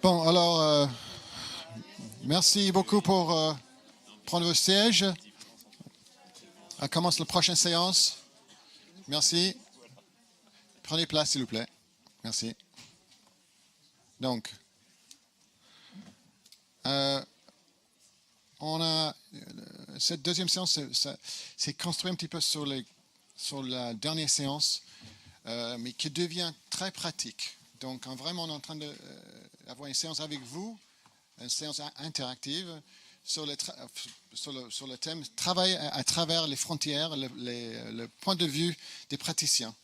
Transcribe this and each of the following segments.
Bon, alors, merci beaucoup pour prendre vos sièges. On commence la prochaine séance. Merci. Prenez place, s'il vous plaît. Merci. Donc, on a cette deuxième séance, c'est construit un petit peu sur la dernière séance, mais qui devient très pratique. Donc, vraiment, on est en train d'avoir une séance avec vous, une séance interactive sur le thème « Travail à travers les frontières, le point de vue des praticiens ».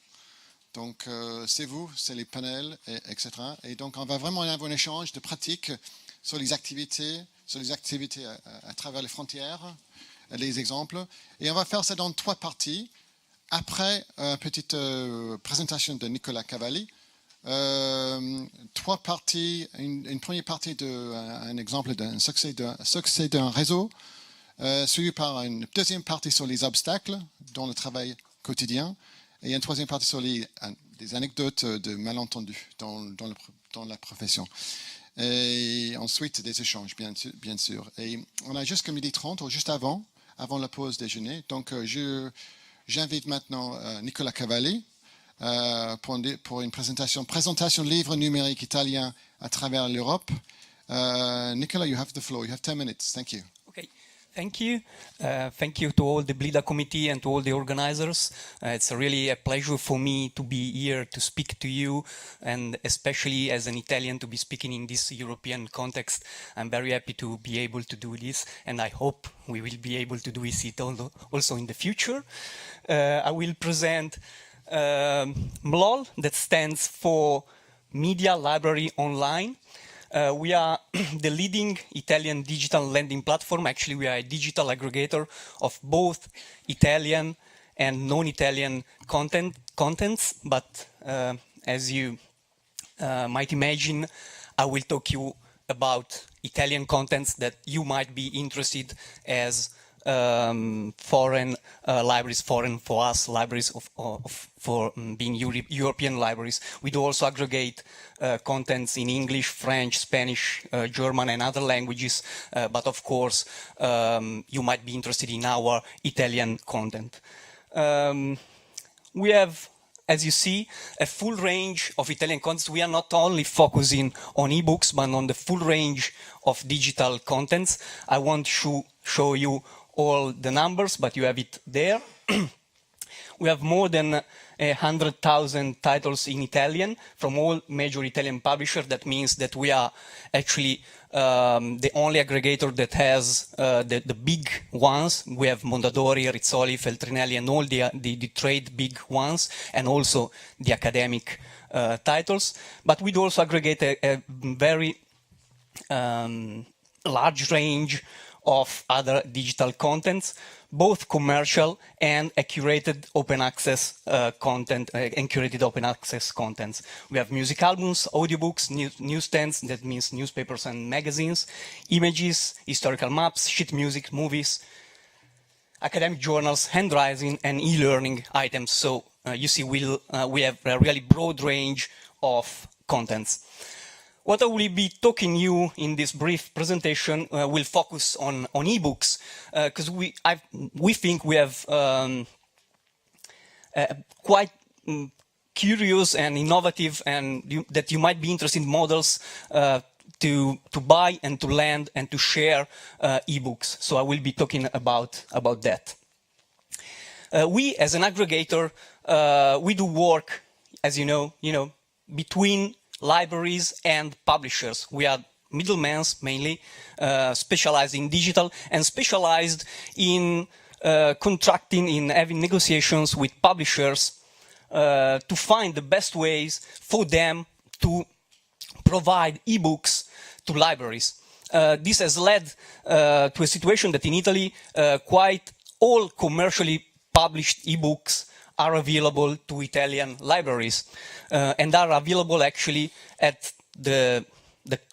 Donc, c'est vous, c'est les panels, etc. Et donc, on va vraiment avoir un échange de pratiques sur les activités à travers les frontières, les exemples. Et on va faire ça dans 3 parties. Après une petite présentation de Nicolas Cavalli, 3 parties, une première partie d'un exemple d'un succès d'un réseau, suivi par une deuxième partie sur les obstacles dans le travail quotidien et une troisième partie sur des anecdotes de malentendus dans la profession. Et ensuite des échanges, bien sûr. Et on a jusqu'à 12h30, ou juste avant la pause déjeuner. Donc j'invite maintenant Nicolas Cavalli pour une présentation livre numérique italien à travers l'Europe. Nicolas, you have the floor. You have 10 minutes. Thank you. Okay. Thank you. Thank you to all the Blida committee and to all the organizers. It's really a pleasure for me to be here to speak to you, and especially as an Italian to be speaking in this European context. I'm very happy to be able to do this, and I hope we will be able to do it also in the future. I will present MLOL, that stands for Media Library Online. We are the leading Italian digital lending platform. Actually, we are a digital aggregator of both Italian and non-Italian contents. But as you might imagine, I will talk you about Italian contents that you might be interested as foreign libraries, foreign for us libraries for being European libraries. We do also aggregate contents in English, French, Spanish, German, and other languages. But of course, you might be interested in our Italian content. We have, as you see, a full range of Italian contents. We are not only focusing on ebooks, but on the full range of digital contents. I won't show you all the numbers, but you have it there. We have more than 100,000 titles in Italian from all major Italian publishers. That means that we are actually the only aggregator that has the big ones. We have Mondadori, Rizzoli, Feltrinelli, and all the trade big ones, and also the academic titles. But we do also aggregate a very large range of other digital contents, both commercial and curated open access content, and curated open access contents. We have music albums, audiobooks, newsstands, that means newspapers and magazines, images, historical maps, sheet music, movies, academic journals, handwriting, and e-learning items. So you see, we have a really broad range of contents. What I will be talking you in this brief presentation will focus on ebooks, because we think we have quite curious and innovative, and that you might be interested in models to buy and to lend and to share ebooks. So I will be talking about that. We, as an aggregator, we do work, as you know, between libraries and publishers. We are middlemen mainly, specialized in digital and specialized in contracting, in having negotiations with publishers to find the best ways for them to provide ebooks to libraries. This has led to a situation that in Italy, quite all commercially published ebooks are available to Italian libraries, and are available actually at the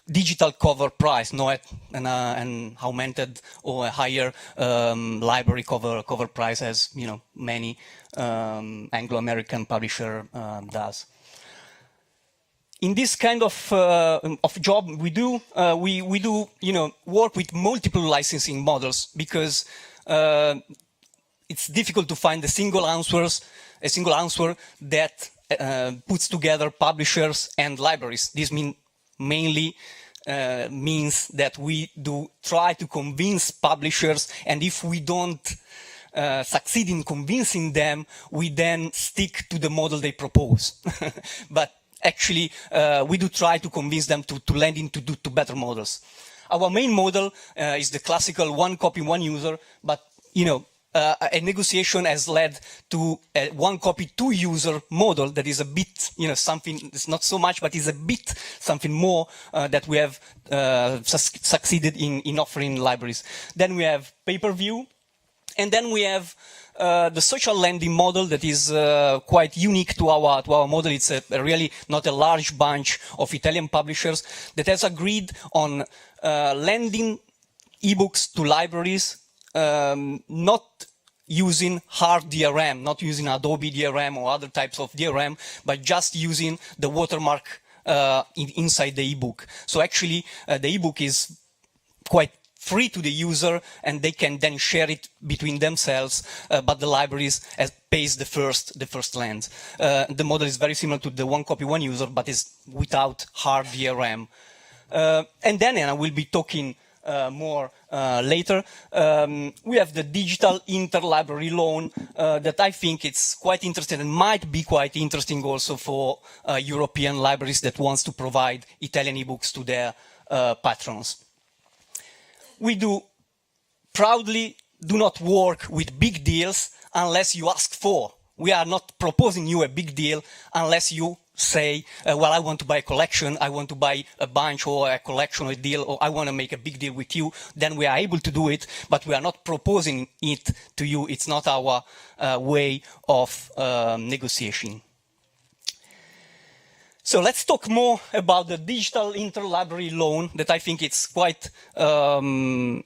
digital cover price, not at an augmented or a higher library cover price, as many Anglo-American publisher does. in this kind of job we do, we do work with multiple licensing models because it's difficult to find a single answer that puts together publishers and libraries. This mainly means that we do try to convince publishers, and if we don't succeed in convincing them, we then stick to the model they propose. But actually, we do try to convince them to land into better models. Our main model is the classical one copy, one user, but a negotiation has led to a one copy, two user model that is a bit, something, it's not so much, but is a bit something more that we have succeeded in offering libraries. Then we have pay-per-view, and then we have the social lending model that is quite unique to our model. It's really not a large bunch of Italian publishers that has agreed on lending ebooks to libraries, not using hard DRM, not using Adobe DRM or other types of DRM, but just using the watermark inside the ebook. So actually, the ebook is quite free to the user, and they can then share it between themselves, but the libraries pays the first lend. The model is very similar to the one copy, one user, but is without hard DRM. And then, and I will be talking more later, we have the digital interlibrary loan that I think it's quite interesting and might be quite interesting also for European libraries that wants to provide Italian ebooks to their patrons. We do proudly do not work with big deals unless you ask for. We are not proposing you a big deal unless you say, well, I want to buy a collection, I want to buy a bunch or a collection or a deal, or I want to make a big deal with you. Then we are able to do it, but we are not proposing it to you. It's not our way of negotiation. So let's talk more about the digital interlibrary loan that I think it's quite an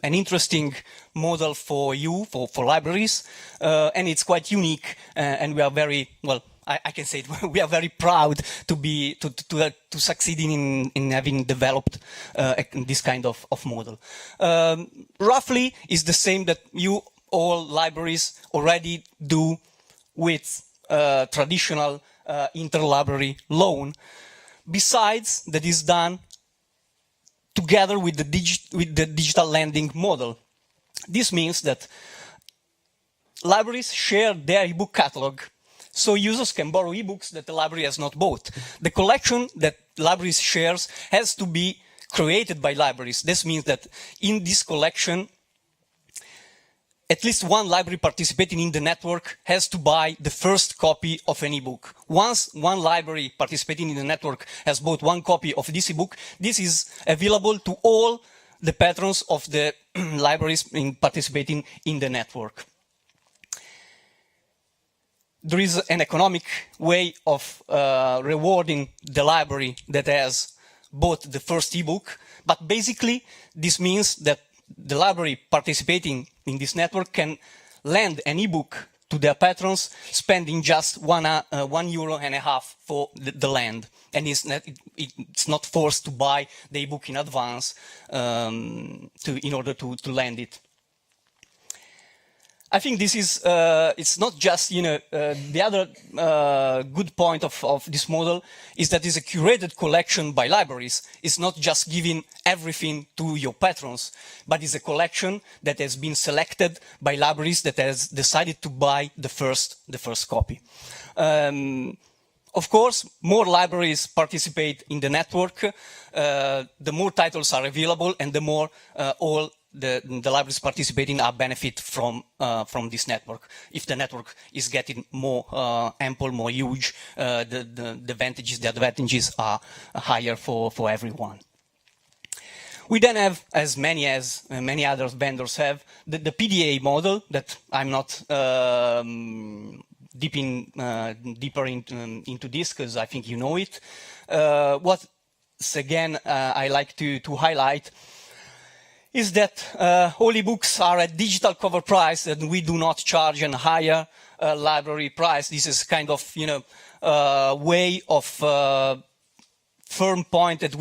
interesting model for you, for libraries, and it's quite unique, and we are very, well, I can say it, we are very proud to succeed in having developed this kind of model. Roughly is the same that you all libraries already do with traditional interlibrary loan. Besides, that is done together with the digital lending model. This means that libraries share their ebook catalog, so users can borrow ebooks that the library has not bought. The collection that libraries shares has to be created by libraries. This means that in this collection, at least one library participating in the network has to buy the first copy of an ebook. Once one library participating in the network has bought one copy of this ebook, this is available to all the patrons of the libraries participating in the network. There is an economic way of rewarding the library that has bought the first ebook, but basically this means that the library participating in this network can lend an ebook to their patrons, spending just €1.50 for the lend, and it's not forced to buy the ebook in advance in order to lend it. I think this is, it's not just, the other good point of this model is that it's a curated collection by libraries. It's not just giving everything to your patrons, but it's a collection that has been selected by libraries that has decided to buy the first copy. Of course, more libraries participate in the network, the more titles are available, and the more all the libraries participating are benefit from this network. If the network is getting more ample, more huge, the advantages are higher for everyone. We then have, as many other vendors have, the PDA model that I'm not deeper into this because I think you know it. What again I like to highlight is that all ebooks are at digital cover price, and we do not charge a higher library price. This is kind of, way of firm point that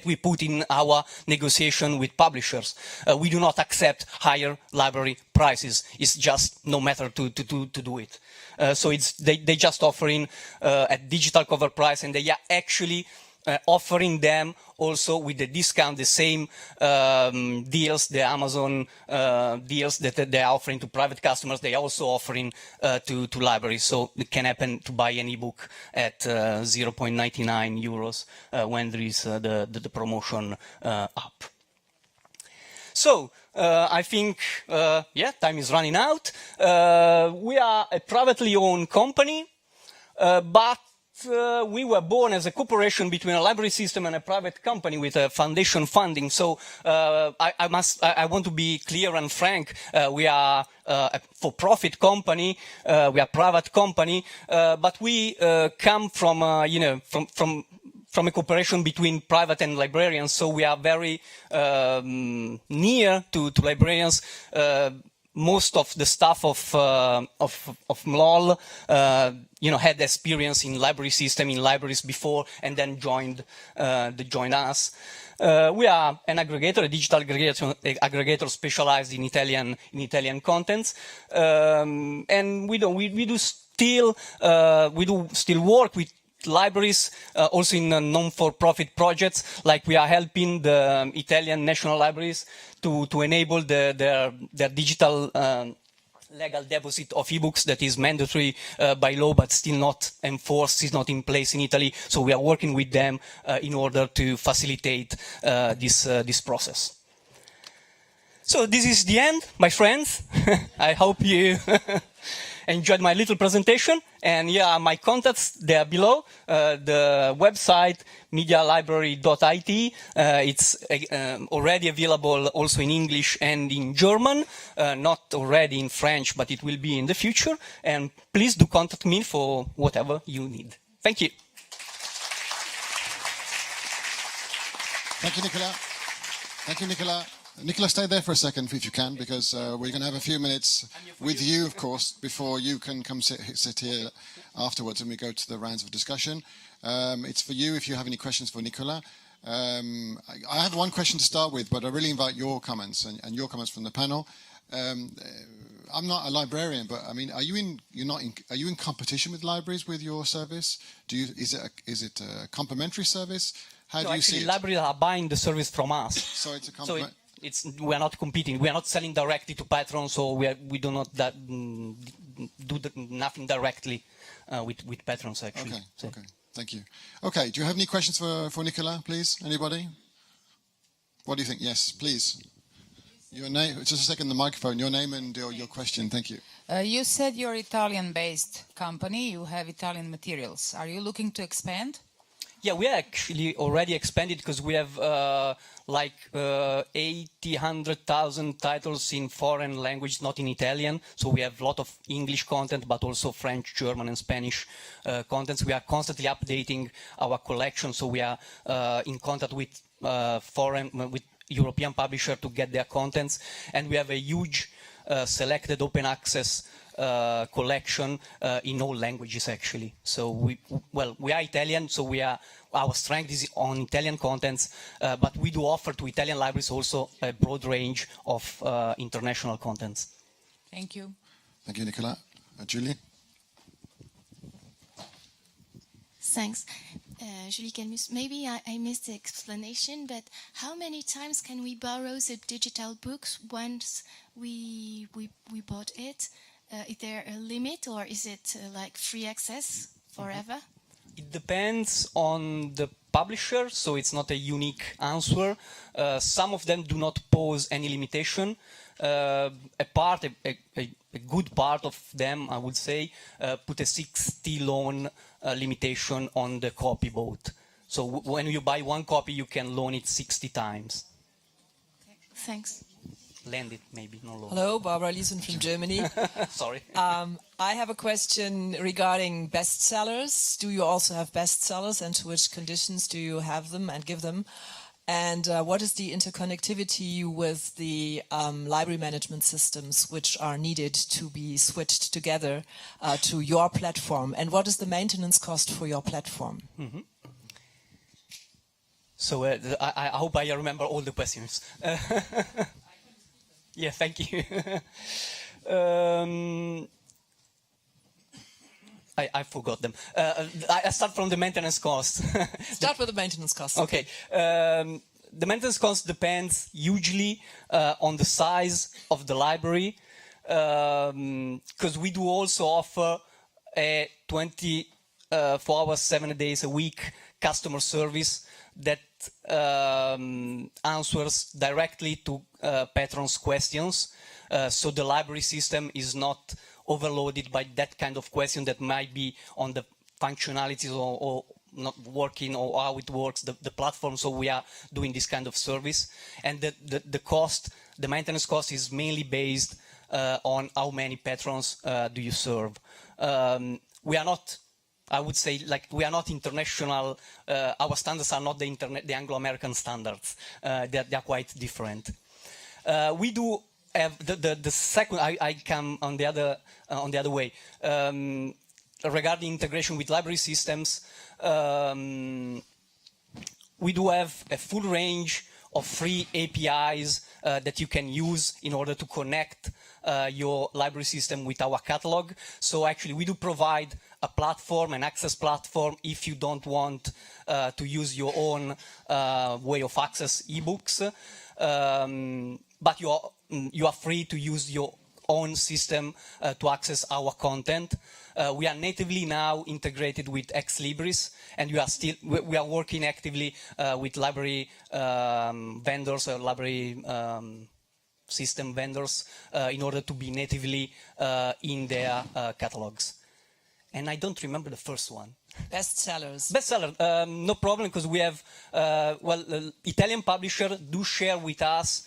we put in our negotiation with publishers. We do not accept higher library prices. It's just no matter to do it. So they just offering a digital cover price, and they are actually offering them also with the discount the same deals, the Amazon deals that they are offering to private customers. They are also offering to libraries. So it can happen to buy an ebook at 0.99 euros when there is the promotion up. So I think, time is running out. We are a privately owned company, but we were born as a cooperation between a library system and a private company with a foundation funding. So I want to be clear and frank. We are a for-profit company. We are a private company, but we come from from a cooperation between private and librarians. So we are very near to librarians. Most of the staff of MLOL, had experience in library system, in libraries before, and then joined us. We are an aggregator, a digital aggregator specialized in Italian contents, and we do still work with libraries, also in non-for-profit projects, like we are helping the Italian national libraries to enable their digital legal deposit of ebooks that is mandatory by law, but still not enforced, is not in place in Italy. So we are working with them in order to facilitate this process. So this is the end, my friends. I hope you enjoyed my little presentation. And my contacts, they are below. The website, medialibrary.it, it's already available also in English and in German, not already in French, but it will be in the future. And please do contact me for whatever you need. Thank you. Thank you, Nicola. Thank you, Nicola. Nicola, stay there for a second if you can, because we're going to have a few minutes with you, of course, before you can come sit here afterwards and we go to the rounds of discussion. It's for you if you have any questions for Nicola. I have one question to start with, but I really invite your comments and your comments from the panel. I'm not a librarian, but I mean, are you in competition with libraries with your service? Is it a complementary service? How do you see it? Libraries are buying the service from us. So it's a complement. We are not competing. We are not selling directly to patrons, so we do not do nothing directly with patrons, actually. Okay, okay, thank you. Okay, do you have any questions for Nicola, please? Anybody? What do you think? Yes, please. Your name, just a second, the microphone. Your name and your question. Thank you. You said you're Italian-based company. You have Italian materials. Are you looking to expand? Yeah, we are actually already expanded because we have 100,000 titles in foreign language, not in Italian. So we have a lot of English content, but also French, German, and Spanish contents. We are constantly updating our collection. So we are in contact with with European publishers to get their contents, and we have a huge selected open access collection in all languages, actually. So we are Italian, so our strength is on Italian contents, but we do offer to Italian libraries also a broad range of international contents. Thank you. Thank you, Nicola. Julie? Thanks. Julie Camus, maybe I missed the explanation, but how many times can we borrow the digital books once we bought it? Is there a limit, or is it like free access forever? It depends on the publisher, so it's not a unique answer. Some of them do not pose any limitation. A good part of them, I would say, put a 60 loan limitation on the copy bought. So when you buy one copy, you can loan it 60 times. Okay. Thanks. Lend it, maybe, no loan. Hello, Barbara Liesen from Germany. Sorry. I have a question regarding bestsellers. Do you also have bestsellers, and to which conditions do you have them and give them? And what is the interconnectivity with the library management systems which are needed to be switched together to your platform? And what is the maintenance cost for your platform? Mm-hmm. So I hope I remember all the questions. Yeah, thank you. I forgot them. I start from the maintenance cost. Start with the maintenance cost. Okay. The maintenance cost depends hugely on the size of the library, because we do also offer a 24 hours, 7 days a week customer service that answers directly to patrons' questions. So the library system is not overloaded by that kind of question that might be on the functionalities or not working or how it works, the platform. So we are doing this kind of service. And the cost, the maintenance cost is mainly based on how many patrons do you serve. We are not, I would say, like, we are not international. Our standards are not the Anglo-American standards. They are quite different. We do have the second. I come on the other way. Regarding integration with library systems, we do have a full range of free APIs that you can use in order to connect your library system with our catalog. So actually we do provide a platform, an access platform, if you don't want to use your own way of access ebooks. But you are free to use your own system to access our content. We are natively now integrated with Exlibris, and we are working actively with library vendors or library system vendors in order to be natively in their catalogs. And I don't remember the first one. Bestsellers. Bestseller, no problem, because we have, Italian publishers do share with us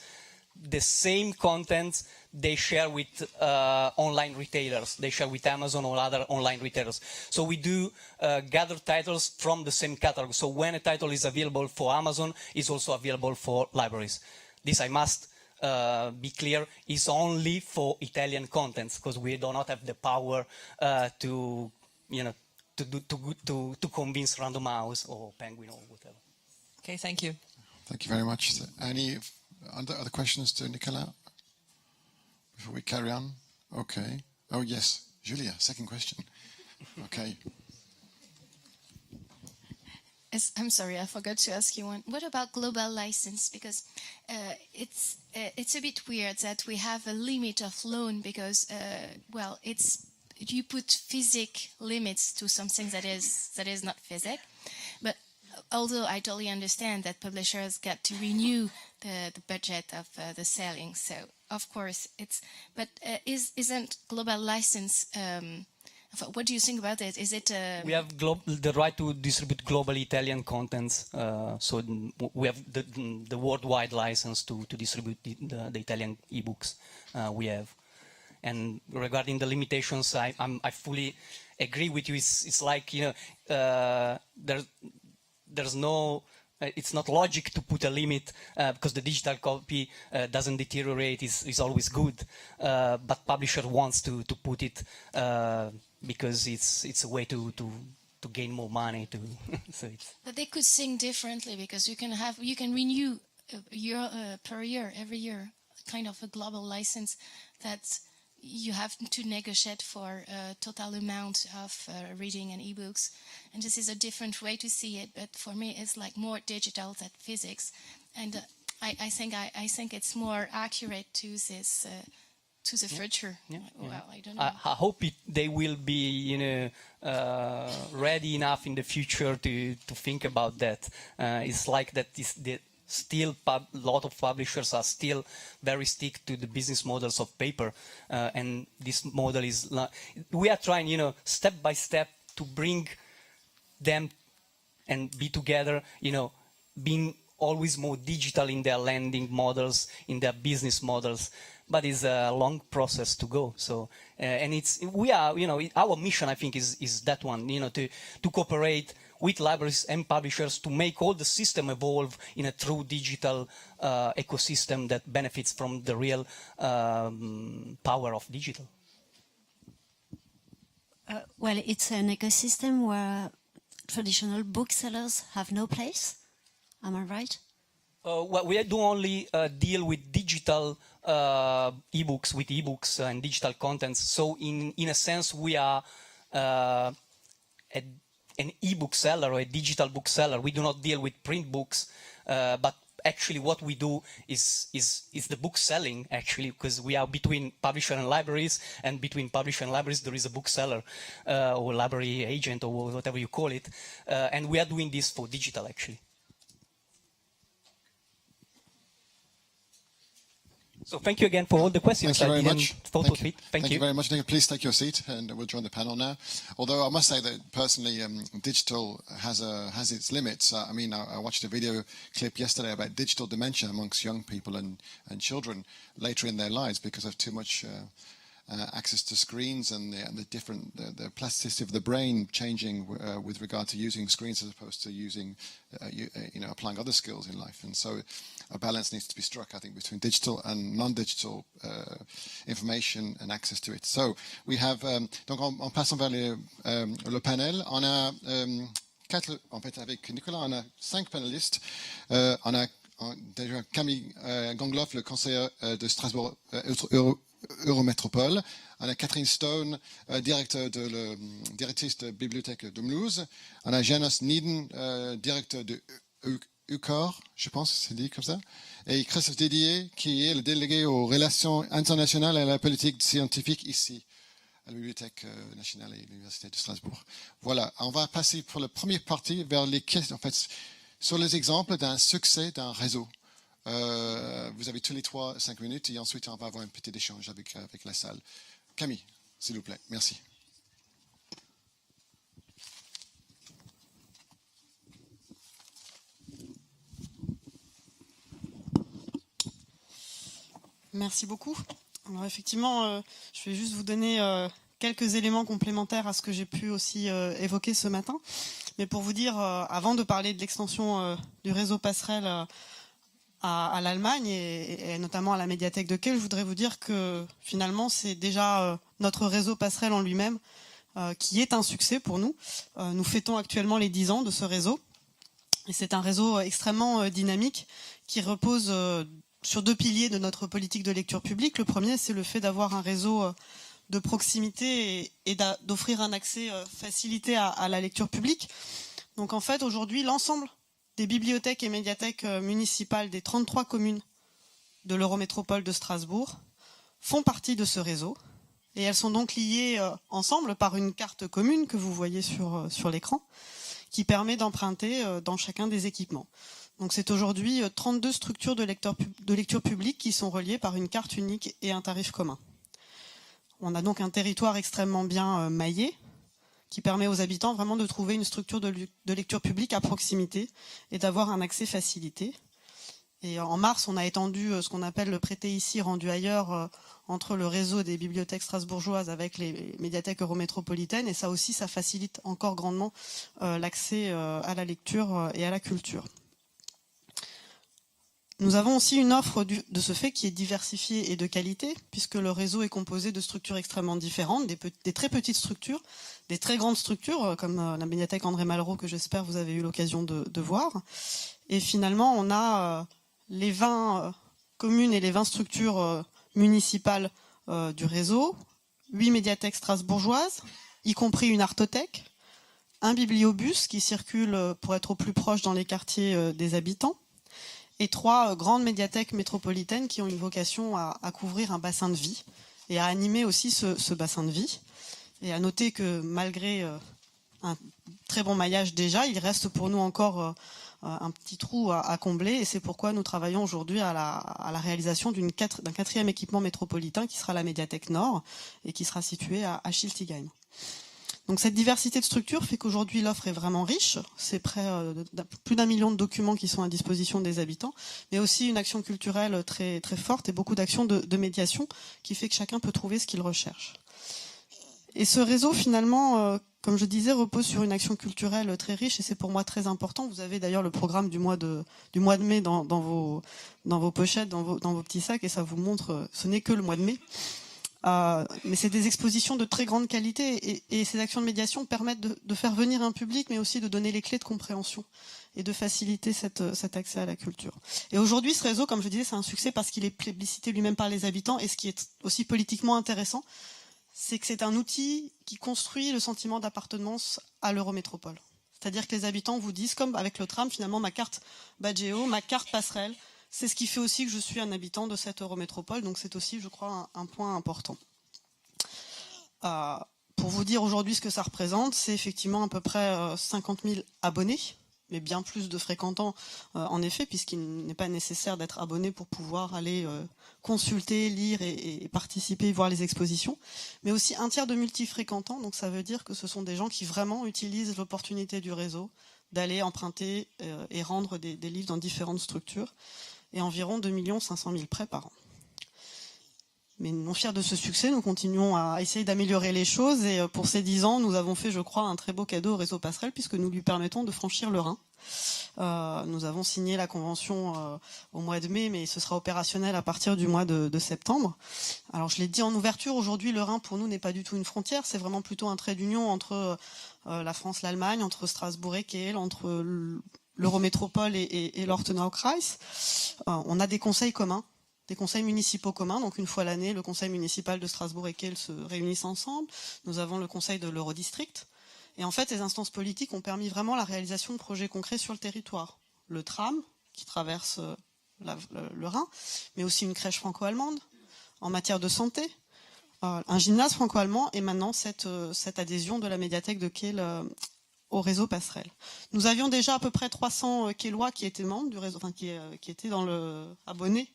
the same content they share with online retailers. They share with Amazon or other online retailers. So we do gather titles from the same catalog. So when a title is available for Amazon, it's also available for libraries. This, I must be clear, is only for Italian contents, because we do not have the power to convince Random House or Penguin or whatever. Okay, thank you. Thank you very much. Any other questions to Nicolas before we carry on? Okay. Oh, yes. Julia, second question. Okay. I'm sorry, I forgot to ask you one. What about global license? Because it's a bit weird that we have a limit of loan because, you put physic limits to something that is not physic. But although I totally understand that publishers get to renew the budget of the selling, so of course isn't global license? What do you think about it? Is it? We have the right to distribute global Italian contents, so we have the worldwide license to distribute the Italian ebooks we have. And regarding the limitations, I fully agree with you. It's like, there's no. It's not logic to put a limit because the digital copy doesn't deteriorate. It's always good, but publisher wants to put it because it's a way to gain more money. So but they could think differently because you can renew per year, every year, kind of a global license that you have to negotiate for a total amount of reading and ebooks, and this is a different way to see it. But for me, it's like more digital than physics, and I think it's more accurate to this to the future. Yeah. Well, I don't know. I hope they will be, ready enough in the future to think about that. It's like that. Still, a lot of publishers are still very stick to the business models of paper, and this model is. We are trying, step by step, to bring them and be together. Being always more digital in their lending models, in their business models, but it's a long process to go. So, and our mission, I think, is that one, to cooperate with libraries and publishers to make all the system evolve in a true digital ecosystem that benefits from the real power of digital. Well, it's an ecosystem where traditional booksellers have no place. Am I right? Well, we do only deal with digital ebooks, with ebooks and digital contents. So in a sense, we are an ebook seller or a digital bookseller. We do not deal with print books, but actually what we do is the book selling, actually, because we are between publisher and libraries, and between publisher and libraries there is a bookseller or library agent or whatever you call it, and we are doing this for digital, actually. So thank you again for all the questions. Thank you very much. Thank you Very much. Please take your seat, and we'll join the panel now. Although I must say that personally, digital has its limits. I mean, I watched a video clip yesterday about digital dementia amongst young people and children later in their lives because of too much access to screens and the plasticity of the brain changing with regard to using screens as opposed to using, applying other skills in life. And so a balance needs to be struck, I think, between digital and non-digital information and access to it. So we have, donc en passant vers le panel, on a en fait avec Nicolas, on a 5 panélistes. On a déjà Camille Gangloff, le conseiller de Strasbourg Eurométropole. On a Catherine Stone, directrice de bibliothèque de Mulhouse. On a Janos Nieden, directeur de UCOR, je pense, c'est dit comme ça. Et Christophe Didier, qui est le délégué aux relations internationales et à la politique scientifique ici, à la Bibliothèque nationale et l'Université de Strasbourg. Voilà, on va passer pour la première partie vers les questions, en fait, sur les exemples d'un succès d'un réseau. Vous avez tous les 5 minutes et ensuite on va avoir un petit échange avec la salle. Camille, s'il vous plaît, merci. Merci beaucoup. Alors effectivement, je vais juste vous donner quelques éléments complémentaires à ce que j'ai pu aussi évoquer ce matin. Mais pour vous dire, avant de parler de l'extension du réseau Passerelle à l'Allemagne et notamment à la médiathèque de Kehl, je voudrais vous dire que finalement c'est déjà notre réseau Passerelle en lui-même qui est un succès pour nous. Nous fêtons actuellement les 10 ans de ce réseau et c'est un réseau extrêmement dynamique qui repose sur 2 piliers de notre politique de lecture publique. Le premier, c'est le fait d'avoir un réseau de proximité et d'offrir un accès facilité à la lecture publique. Donc en fait, aujourd'hui, l'ensemble des bibliothèques et médiathèques municipales des 33 communes de l'Eurométropole de Strasbourg font partie de ce réseau. Et elles sont donc liées ensemble par une carte commune que vous voyez sur l'écran, qui permet d'emprunter dans chacun des équipements. Donc c'est aujourd'hui 32 structures de lecture publique qui sont reliées par une carte unique et un tarif commun. On a donc un territoire extrêmement bien maillé, qui permet aux habitants vraiment de trouver une structure de lecture publique à proximité et d'avoir un accès facilité. Et en mars, on a étendu ce qu'on appelle le prêté ici, rendu ailleurs, entre le réseau des bibliothèques strasbourgeoises avec les médiathèques eurométropolitaines. Et ça aussi, ça facilite encore grandement l'accès à la lecture et à la culture. Nous avons aussi une offre de ce fait qui est diversifiée et de qualité, puisque le réseau est composé de structures extrêmement différentes, des très petites structures, des très grandes structures, comme la médiathèque André Malraux, que j'espère vous avez eu l'occasion de voir. Et finalement, on a les 20 communes et les 20 structures municipales du réseau, 8 médiathèques strasbourgeoises, y compris une artothèque, un bibliobus qui circule pour être au plus proche dans les quartiers des habitants, et 3 grandes médiathèques métropolitaines qui ont une vocation à couvrir un bassin de vie et à animer aussi ce bassin de vie. Et à noter que malgré un très bon maillage déjà, il reste pour nous encore un petit trou à combler et c'est pourquoi nous travaillons aujourd'hui à la réalisation d'un 4e équipement métropolitain qui sera la médiathèque Nord et qui sera située à Schiltigheim. Donc cette diversité de structures fait qu'aujourd'hui l'offre est vraiment riche, c'est plus d'1 million de documents qui sont à disposition des habitants, mais aussi une action culturelle très, très forte et beaucoup d'actions de médiation qui fait que chacun peut trouver ce qu'il recherche. Et ce réseau finalement, comme je disais, repose sur une action culturelle très riche et c'est pour moi très important. Vous avez d'ailleurs le programme du mois de mai dans vos pochettes, dans vos petits sacs et ça vous montre, ce n'est que le mois de mai. Mais c'est des expositions de très grande qualité et ces actions de médiation permettent de faire venir un public, mais aussi de donner les clés de compréhension et de faciliter cet accès à la culture. Et aujourd'hui, ce réseau, comme je disais, c'est un succès parce qu'il est plébiscité lui-même par les habitants et ce qui est aussi politiquement intéressant, c'est que c'est un outil qui construit le sentiment d'appartenance à l'Eurométropole. C'est-à-dire que les habitants vous disent, comme avec le tram, finalement, ma carte Badgeo, ma carte passerelle, c'est ce qui fait aussi que je suis un habitant de cette Eurométropole, donc c'est aussi, je crois, un point important. Pour vous dire aujourd'hui ce que ça représente, c'est effectivement à peu près 50 000 abonnés, mais bien plus de fréquentants en effet, puisqu'il n'est pas nécessaire d'être abonné pour pouvoir aller consulter, lire et participer, voir les expositions, mais aussi un tiers de multi-fréquentants, donc ça veut dire que ce sont des gens qui vraiment utilisent l'opportunité du réseau d'aller emprunter et rendre des livres dans différentes structures, et environ 2 500 000 prêts par an. Mais non fiers de ce succès, nous continuons à essayer d'améliorer les choses et pour ces 10 ans, nous avons fait, je crois, un très beau cadeau au réseau Passerelle puisque nous lui permettons de franchir le Rhin. Nous avons signé la convention au mois de mai, mais ce sera opérationnel à partir du mois de septembre. Alors je l'ai dit en ouverture, aujourd'hui le Rhin pour nous n'est pas du tout une frontière, c'est vraiment plutôt un trait d'union entre la France, l'Allemagne, entre Strasbourg et Kiel, entre l'Eurométropole et l'Ortenaukreis. On a des conseils communs, des conseils municipaux communs, donc une fois l'année, le conseil municipal de Strasbourg et Kiel se réunissent ensemble. Nous avons le conseil de l'Eurodistrict. Et en fait, les instances politiques ont permis vraiment la réalisation de projets concrets sur le territoire. Le tram, qui traverse le Rhin, mais aussi une crèche franco-allemande en matière de santé, un gymnase franco-allemand et maintenant cette adhésion de la médiathèque de Kiel au réseau Passerelle. Nous avions déjà à peu près 300 Kielois qui étaient membres du réseau, enfin qui étaient abonnés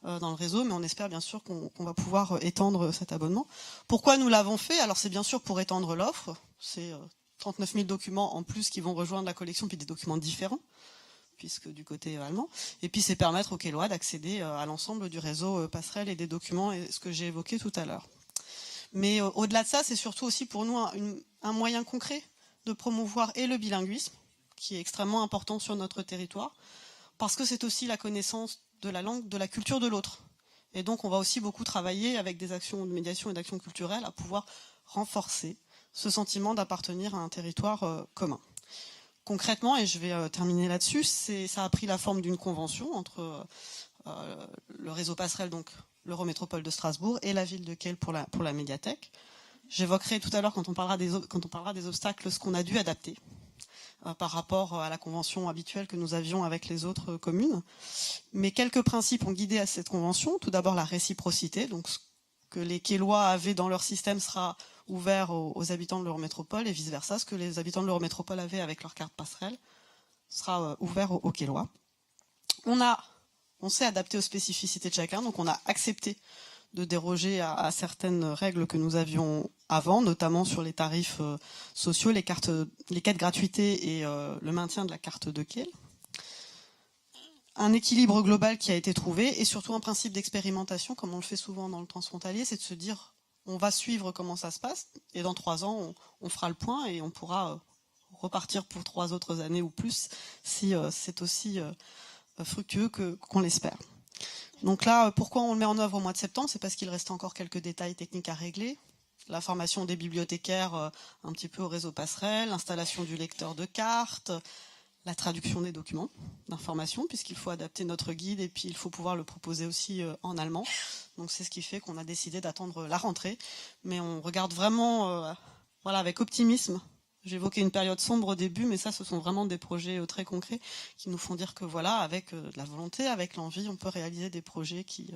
dans le réseau, mais on espère bien sûr qu'on va pouvoir étendre cet abonnement. Pourquoi nous l'avons fait? Alors c'est bien sûr pour étendre l'offre, c'est 39 000 documents en plus qui vont rejoindre la collection, puis des documents différents, puisque du côté allemand, et puis c'est permettre aux Kielois d'accéder à l'ensemble du réseau Passerelle et des documents, et ce que j'ai évoqué tout à l'heure. Mais au-delà de ça, c'est surtout aussi pour nous un moyen concret de promouvoir et le bilinguisme, qui est extrêmement important sur notre territoire, parce que c'est aussi la connaissance de la langue, de la culture de l'autre. Et donc on va aussi beaucoup travailler avec des actions de médiation et d'actions culturelles à pouvoir renforcer ce sentiment d'appartenir à un territoire commun. Concrètement, et je vais terminer là-dessus, ça a pris la forme d'une convention entre le réseau Passerelle, donc l'Eurométropole de Strasbourg, et la ville de Kiel pour la médiathèque. J'évoquerai tout à l'heure, quand on parlera des obstacles, ce qu'on a dû adapter par rapport à la convention habituelle que nous avions avec les autres communes. Mais quelques principes ont guidé à cette convention. Tout d'abord, la réciprocité. Donc, ce que les Kielois avaient dans leur système sera ouvert aux habitants de l'Eurométropole et vice-versa. Ce que les habitants de l'Eurométropole avaient avec leur carte Passerelle sera ouvert aux Kielois. On s'est adapté aux spécificités de chacun. Donc, on a accepté de déroger à certaines règles que nous avions avant, notamment sur les tarifs sociaux, les quêtes gratuité et le maintien de la carte de Kiel. Un équilibre global qui a été trouvé et surtout un principe d'expérimentation, comme on le fait souvent dans le transfrontalier, c'est de se dire on va suivre comment ça se passe et dans 3 ans on fera le point et on pourra repartir pour 3 autres années ou plus si c'est aussi fructueux qu'on l'espère. Donc là, pourquoi on le met en œuvre au mois de septembre? C'est parce qu'il reste encore quelques détails techniques à régler. La formation des bibliothécaires un petit peu au réseau Passerelle, l'installation du lecteur de cartes, la traduction des documents d'information, puisqu'il faut adapter notre guide et puis il faut pouvoir le proposer aussi en allemand. Donc c'est ce qui fait qu'on a décidé d'attendre la rentrée. Mais on regarde vraiment avec optimisme. J'évoquais une période sombre au début, mais ça, ce sont vraiment des projets très concrets qui nous font dire que voilà, avec de la volonté, avec l'envie, on peut réaliser des projets qui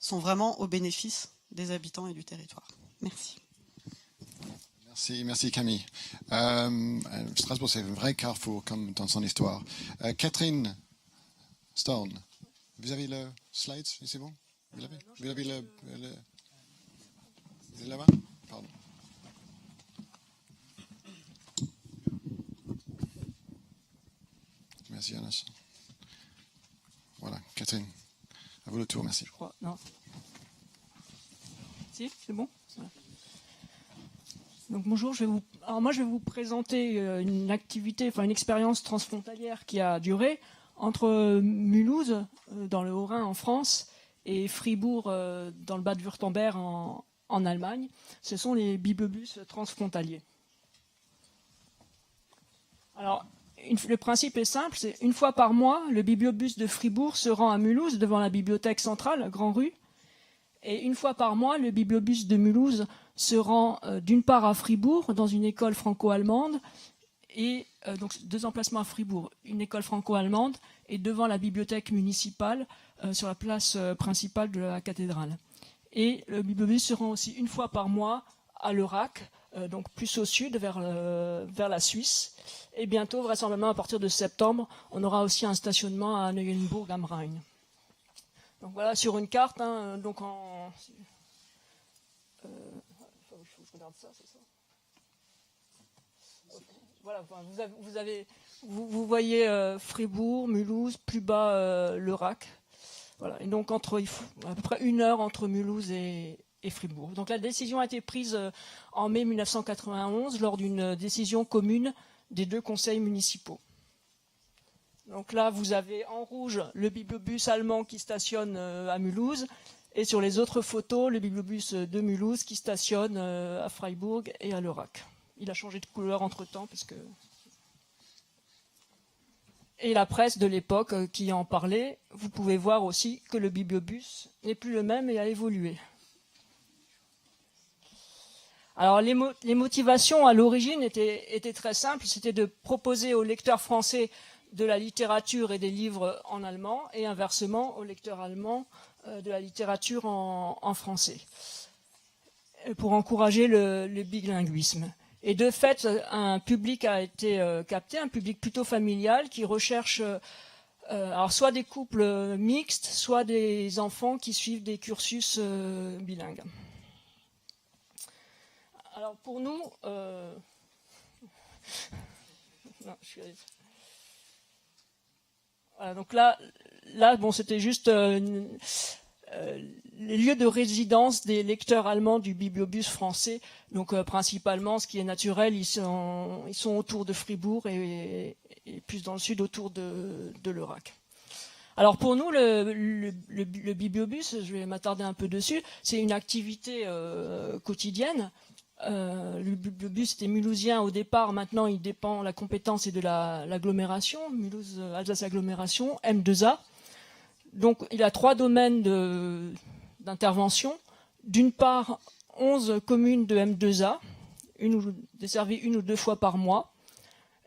sont vraiment au bénéfice des habitants et du territoire. Merci. Merci Camille. Strasbourg, c'est un vrai carrefour comme dans son histoire. Catherine Stone, vous avez le slide, c'est bon? Vous l'avez le... Vous êtes là-bas? Pardon. Merci Jonas. Voilà, Catherine, à vous le tour, merci. Je crois. Non. Si, c'est bon. Voilà. Donc bonjour, alors moi je vais vous présenter une activité, enfin une expérience transfrontalière qui a duré entre Mulhouse, dans le Haut-Rhin en France, et Fribourg, dans le Bade-Wurtemberg en Allemagne. Ce sont les bibliobus transfrontaliers. Alors, le principe est simple, c'est une fois par mois, le bibliobus de Fribourg se rend à Mulhouse devant la bibliothèque centrale, Grand Rue, et une fois par mois, le bibliobus de Mulhouse se rend d'une part à Fribourg, dans une école franco-allemande, et donc 2 emplacements à Fribourg, une école franco-allemande, et devant la bibliothèque municipale, sur la place principale de la cathédrale. Et le bibliobus se rend aussi une fois par mois à l'Eurac, donc plus au sud, vers la Suisse. Et bientôt, vraisemblablement à partir de septembre, on aura aussi un stationnement à Neuenburg am Rhein. Donc voilà, sur une carte, hein, donc en... je regarde ça, c'est ça. Voilà, vous voyez Fribourg, Mulhouse, plus bas l'Eurac. Voilà, et donc il faut à peu près 1 heure entre Mulhouse et Fribourg. Donc la décision a été prise en mai 1991 lors d'une décision commune des 2 conseils municipaux. Donc là, vous avez en rouge le bibliobus allemand qui stationne à Mulhouse, et sur les autres photos, le bibliobus de Mulhouse qui stationne à Freiburg et à l'Eurac. Il a changé de couleur entre-temps parce que... Et la presse de l'époque qui en parlait, vous pouvez voir aussi que le bibliobus n'est plus le même et a évolué. Alors les motivations à l'origine étaient très simples, c'était de proposer aux lecteurs français de la littérature et des livres en allemand, et inversement aux lecteurs allemands de la littérature en français, pour encourager le bilinguisme. Et de fait, un public a été capté, un public plutôt familial qui recherche alors soit des couples mixtes, soit des enfants qui suivent des cursus bilingues. Alors pour nous, non, voilà, donc là, bon, c'était juste les lieux de résidence des lecteurs allemands du bibliobus français. Donc principalement, ce qui est naturel, ils sont autour de Fribourg et plus dans le sud autour de l'Eurac. Alors pour nous, le bibliobus, je vais m'attarder un peu dessus, c'est une activité quotidienne. Le bibliobus était mulhousien au départ, maintenant il dépend, la compétence est de l'agglomération, Mulhouse Alsace Agglomération, M2A. Donc il a 3 domaines d'intervention. D'une part, 11 communes de M2A, desservies 1 ou 2 fois par mois,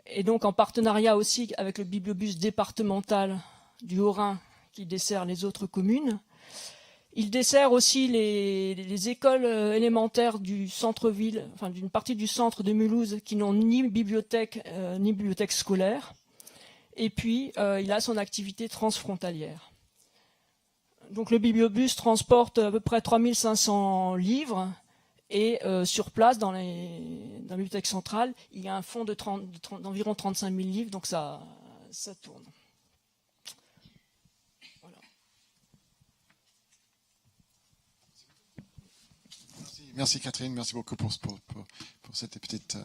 et donc en partenariat aussi avec le bibliobus départemental du Haut-Rhin qui dessert les autres communes. Il dessert aussi les écoles élémentaires du centre-ville, enfin d'une partie du centre de Mulhouse qui n'ont ni bibliothèque scolaire. Et puis, il a son activité transfrontalière. Donc le bibliobus transporte à peu près 3500 livres et sur place, dans la bibliothèque centrale, il y a un fonds d'environ 35 000 livres, donc ça tourne. Merci Catherine, merci beaucoup pour cette petite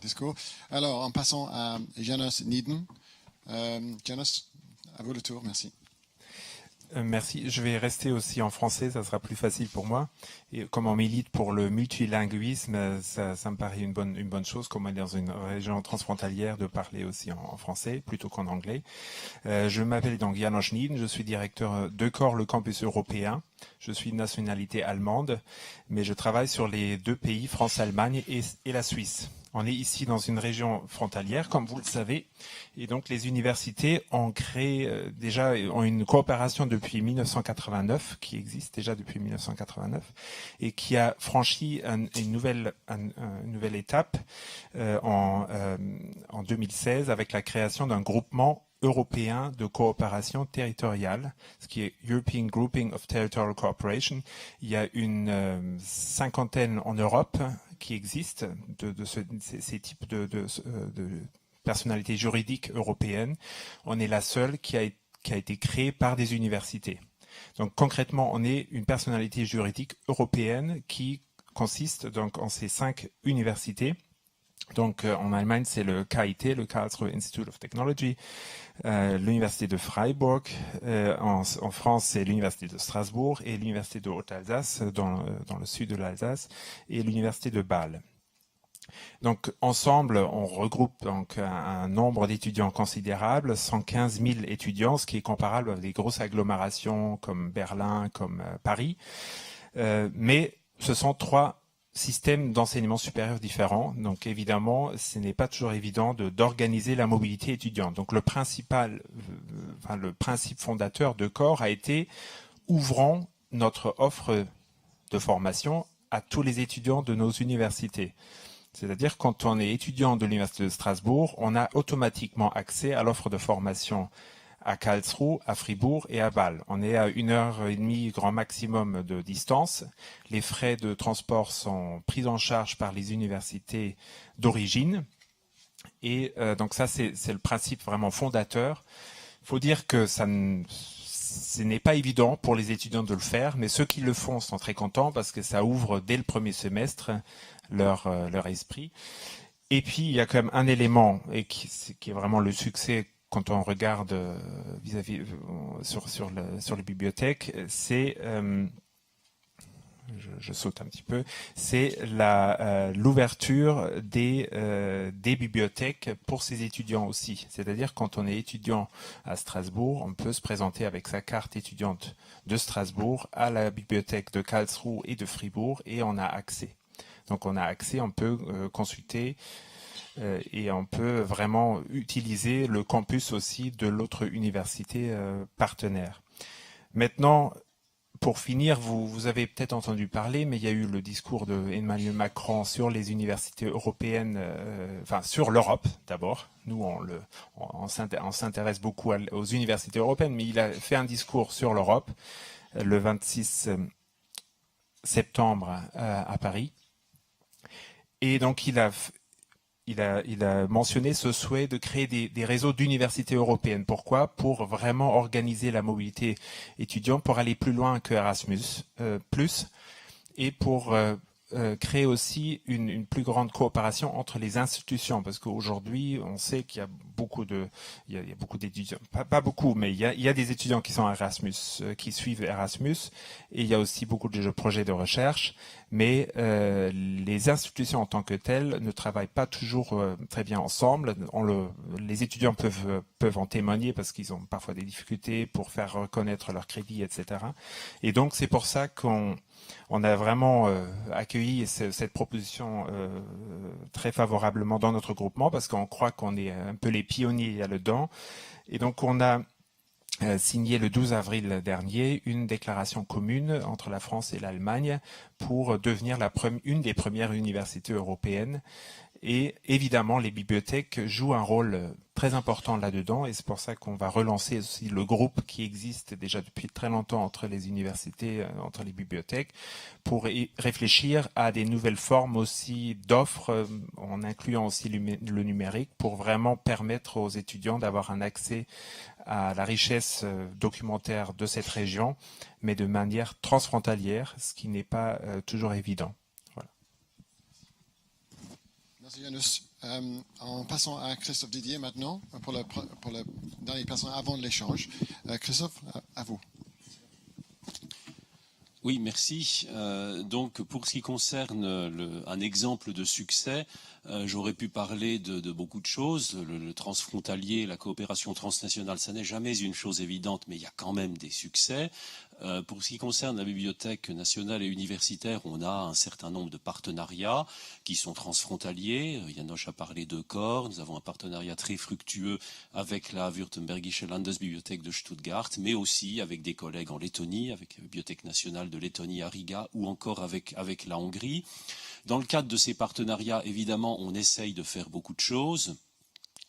discours. Alors, en passant à Jonas Nieden. Jonas, à vous le tour, merci. Merci. Je vais rester aussi en français, ça sera plus facile pour moi. Et comme on milite pour le multilinguisme, ça me paraît une bonne chose, comme on est dans une région transfrontalière, de parler aussi en français plutôt qu'en anglais. Je m'appelle donc János Nieden, je suis directeur de Corps, le campus européen. Je suis de nationalité allemande, mais je travaille sur les 2 pays, France-Allemagne et la Suisse. On est ici dans une région frontalière, comme vous le savez, et donc les universités ont ont une coopération depuis 1989, qui existe déjà depuis 1989, et qui a franchi une nouvelle étape en 2016 avec la création d'un groupement européen de coopération territoriale, ce qui est European Grouping of Territorial Cooperation. Il y a une 50aine en Europe qui existent de ces types de personnalité juridique européenne. On est la seule qui a été créée par des universités. Donc concrètement, on est une personnalité juridique européenne qui consiste donc en ces 5 universités. Donc en Allemagne, c'est le KIT, le Karlsruhe Institute of Technology, l'université de Freiburg, en France, c'est l'université de Strasbourg et l'université de Haute-Alsace dans le sud de l'Alsace et l'université de Bâle. Donc ensemble, on regroupe donc un nombre d'étudiants considérable, 115 000 étudiants, ce qui est comparable à des grosses agglomérations comme Berlin, comme Paris. Mais ce sont 3 systèmes d'enseignement supérieur différents. Donc évidemment, ce n'est pas toujours évident d'organiser la mobilité étudiante. Donc le principe fondateur de CORE a été ouvrons notre offre de formation à tous les étudiants de nos universités. C'est-à-dire quand on est étudiant de l'Université de Strasbourg, on a automatiquement accès à l'offre de formation à Karlsruhe, à Fribourg et à Bâle. On est à 1h30 grand maximum de distance. Les frais de transport sont pris en charge par les universités d'origine. Et donc ça, c'est le principe vraiment fondateur. Il faut dire que ce n'est pas évident pour les étudiants de le faire, mais ceux qui le font sont très contents parce que ça ouvre dès le premier semestre leur esprit. Et puis, il y a quand même un élément et qui est vraiment le succès quand on regarde sur les bibliothèques, c'est je saute un petit peu, c'est l'ouverture des bibliothèques pour ces étudiants aussi. C'est-à-dire quand on est étudiant à Strasbourg, on peut se présenter avec sa carte étudiante de Strasbourg à la bibliothèque de Karlsruhe et de Fribourg et on a accès. Donc on a accès, on peut consulter et on peut vraiment utiliser le campus aussi de l'autre université partenaire. Maintenant, pour finir, vous avez peut-être entendu parler, mais il y a eu le discours de Emmanuel Macron sur les universités européennes, enfin sur l'Europe d'abord. Nous, on s'intéresse beaucoup aux universités européennes, mais il a fait un discours sur l'Europe le 26 septembre à Paris. Et donc il a mentionné ce souhait de créer des réseaux d'universités européennes. Pourquoi ? Pour vraiment organiser la mobilité étudiante, pour aller plus loin que Erasmus+, et pour créer aussi une plus grande coopération entre les institutions, parce qu'aujourd'hui, on sait qu'il y a beaucoup d'étudiants, pas beaucoup, mais il y a des étudiants qui sont Erasmus, qui suivent Erasmus, et il y a aussi beaucoup de projets de recherche, mais les institutions en tant que telles ne travaillent pas toujours très bien ensemble. Les étudiants peuvent en témoigner parce qu'ils ont parfois des difficultés pour faire reconnaître leur crédit, etc. Et donc c'est pour ça qu'on a vraiment accueilli cette proposition très favorablement dans notre groupement parce qu'on croit qu'on est un peu les pionniers là-dedans. Et donc on a signé le 12 avril dernier une déclaration commune entre la France et l'Allemagne pour devenir une des premières universités européennes. Et évidemment, les bibliothèques jouent un rôle très important là-dedans et c'est pour ça qu'on va relancer aussi le groupe qui existe déjà depuis très longtemps entre les universités, entre les bibliothèques, pour réfléchir à des nouvelles formes aussi d'offres, en incluant aussi le numérique, pour vraiment permettre aux étudiants d'avoir un accès à la richesse documentaire de cette région, mais de manière transfrontalière, ce qui n'est pas toujours évident. Merci Janus. En passant à Christophe Didier maintenant, pour la dernière personne avant l'échange. Christophe, à vous. Oui, merci. Donc, pour ce qui concerne un exemple de succès, j'aurais pu parler de beaucoup de choses. Le transfrontalier, la coopération transnationale, ça n'est jamais une chose évidente, mais il y a quand même des succès. Pour ce qui concerne la Bibliothèque nationale et universitaire, on a un certain nombre de partenariats qui sont transfrontaliers. Janosch a parlé de CORE. Nous avons un partenariat très fructueux avec la Württembergische Landesbibliothek de Stuttgart, mais aussi avec des collègues en Lettonie, avec la Bibliothèque nationale de Lettonie à Riga, ou encore avec la Hongrie. Dans le cadre de ces partenariats, évidemment, on essaye de faire beaucoup de choses.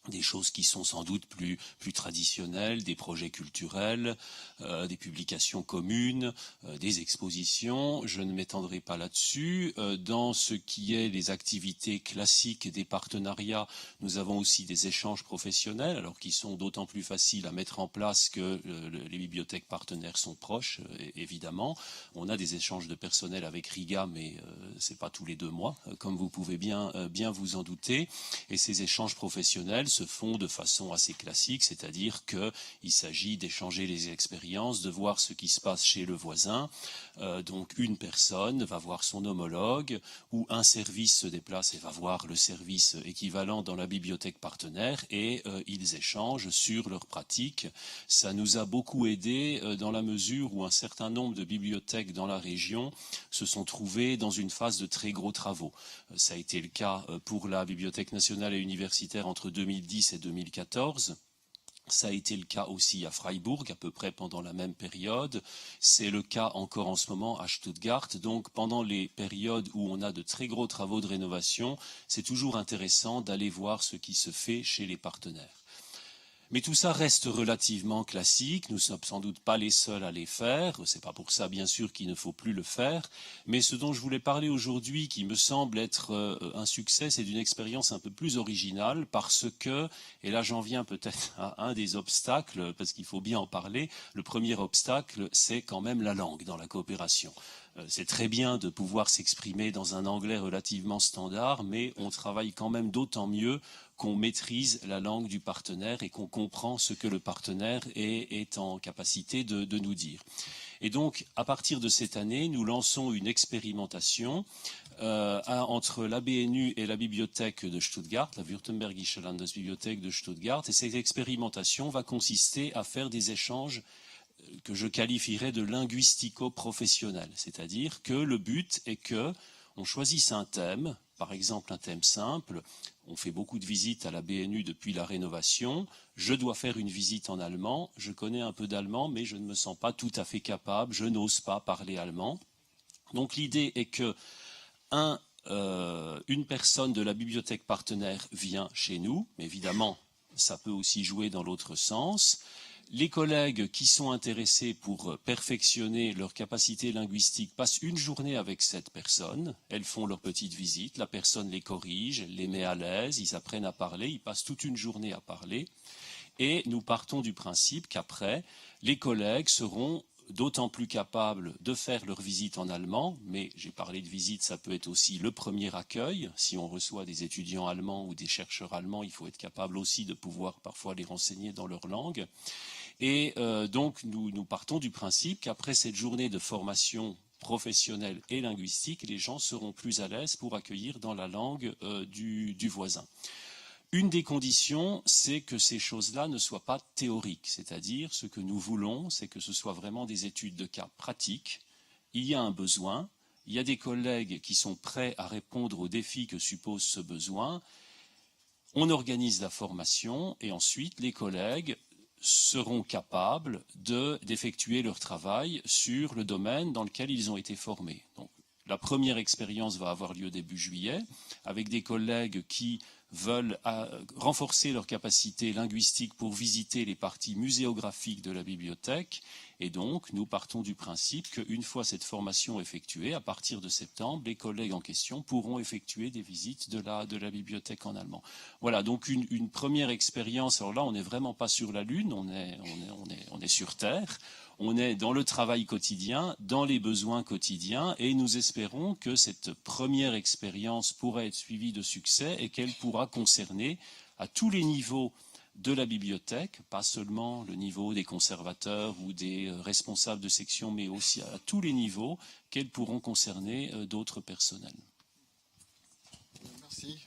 des choses qui sont sans doute plus traditionnelles, des projets culturels, des publications communes, des expositions. Je ne m'étendrai pas là-dessus. Dans ce qui est les activités classiques des partenariats, nous avons aussi des échanges professionnels, alors qui sont d'autant plus faciles à mettre en place que les bibliothèques partenaires sont proches, évidemment. On a des échanges de personnel avec Riga, mais c'est pas tous les 2 mois, comme vous pouvez bien vous en douter. Et ces échanges professionnels se font de façon assez classique, c'est-à-dire qu'il s'agit d'échanger les expériences, de voir ce qui se passe chez le voisin. Donc une personne va voir son homologue ou un service se déplace et va voir le service équivalent dans la bibliothèque partenaire et ils échangent sur leurs pratiques. Ça nous a beaucoup aidé dans la mesure où un certain nombre de bibliothèques dans la région se sont trouvées dans une phase de très gros travaux. Ça a été le cas pour la Bibliothèque nationale et universitaire entre 2010 et 2014. Ça a été le cas aussi à Freiburg, à peu près pendant la même période. C'est le cas encore en ce moment à Stuttgart. Donc, pendant les périodes où on a de très gros travaux de rénovation, c'est toujours intéressant d'aller voir ce qui se fait chez les partenaires. Mais tout ça reste relativement classique. Nous ne sommes sans doute pas les seuls à les faire. C'est pas pour ça, bien sûr, qu'il ne faut plus le faire. Mais ce dont je voulais parler aujourd'hui, qui me semble être un succès, c'est d'une expérience un peu plus originale parce que, et là j'en viens peut-être à un des obstacles, parce qu'il faut bien en parler. Le premier obstacle, c'est quand même la langue dans la coopération. C'est très bien de pouvoir s'exprimer dans un anglais relativement standard, mais on travaille quand même d'autant mieux qu'on maîtrise la langue du partenaire et qu'on comprend ce que le partenaire est en capacité de nous dire. Et donc, à partir de cette année, nous lançons une expérimentation entre la BNU et la bibliothèque de Stuttgart, la Württembergische Landesbibliothek de Stuttgart, et cette expérimentation va consister à faire des échanges que je qualifierais de linguistico-professionnels, c'est-à-dire que le but est que on choisisse un thème, par exemple un thème simple. On fait beaucoup de visites à la BNU depuis la rénovation. Je dois faire une visite en allemand. Je connais un peu d'allemand, mais je ne me sens pas tout à fait capable. Je n'ose pas parler allemand. Donc l'idée est que une personne de la bibliothèque partenaire vient chez nous. Mais évidemment, ça peut aussi jouer dans l'autre sens. Les collègues qui sont intéressés pour perfectionner leur capacité linguistique passent une journée avec cette personne. Elles font leur petite visite, la personne les corrige, elle les met à l'aise, ils apprennent à parler, ils passent toute une journée à parler. Et nous partons du principe qu'après, les collègues seront d'autant plus capables de faire leur visite en allemand, mais j'ai parlé de visite, ça peut être aussi le premier accueil. Si on reçoit des étudiants allemands ou des chercheurs allemands, il faut être capable aussi de pouvoir parfois les renseigner dans leur langue. Et donc nous partons du principe qu'après cette journée de formation professionnelle et linguistique, les gens seront plus à l'aise pour accueillir dans la langue du voisin. Une des conditions, c'est que ces choses-là ne soient pas théoriques, c'est-à-dire ce que nous voulons, c'est que ce soit vraiment des études de cas pratiques. Il y a un besoin, il y a des collègues qui sont prêts à répondre aux défis que suppose ce besoin. On organise la formation et ensuite les collègues seront capables d'effectuer leur travail sur le domaine dans lequel ils ont été formés. Donc, la première expérience va avoir lieu début juillet avec des collègues qui veulent renforcer leur capacité linguistique pour visiter les parties muséographiques de la bibliothèque. Et donc, nous partons du principe qu'une fois cette formation effectuée, à partir de septembre, les collègues en question pourront effectuer des visites de la bibliothèque en allemand. Voilà, donc une première expérience. Alors là, on n'est vraiment pas sur la Lune, on est sur Terre. On est dans le travail quotidien, dans les besoins quotidiens, et nous espérons que cette première expérience pourra être suivie de succès et qu'elle pourra concerner à tous les niveaux de la bibliothèque, pas seulement le niveau des conservateurs ou des responsables de section, mais aussi à tous les niveaux, qu'elles pourront concerner d'autres personnels.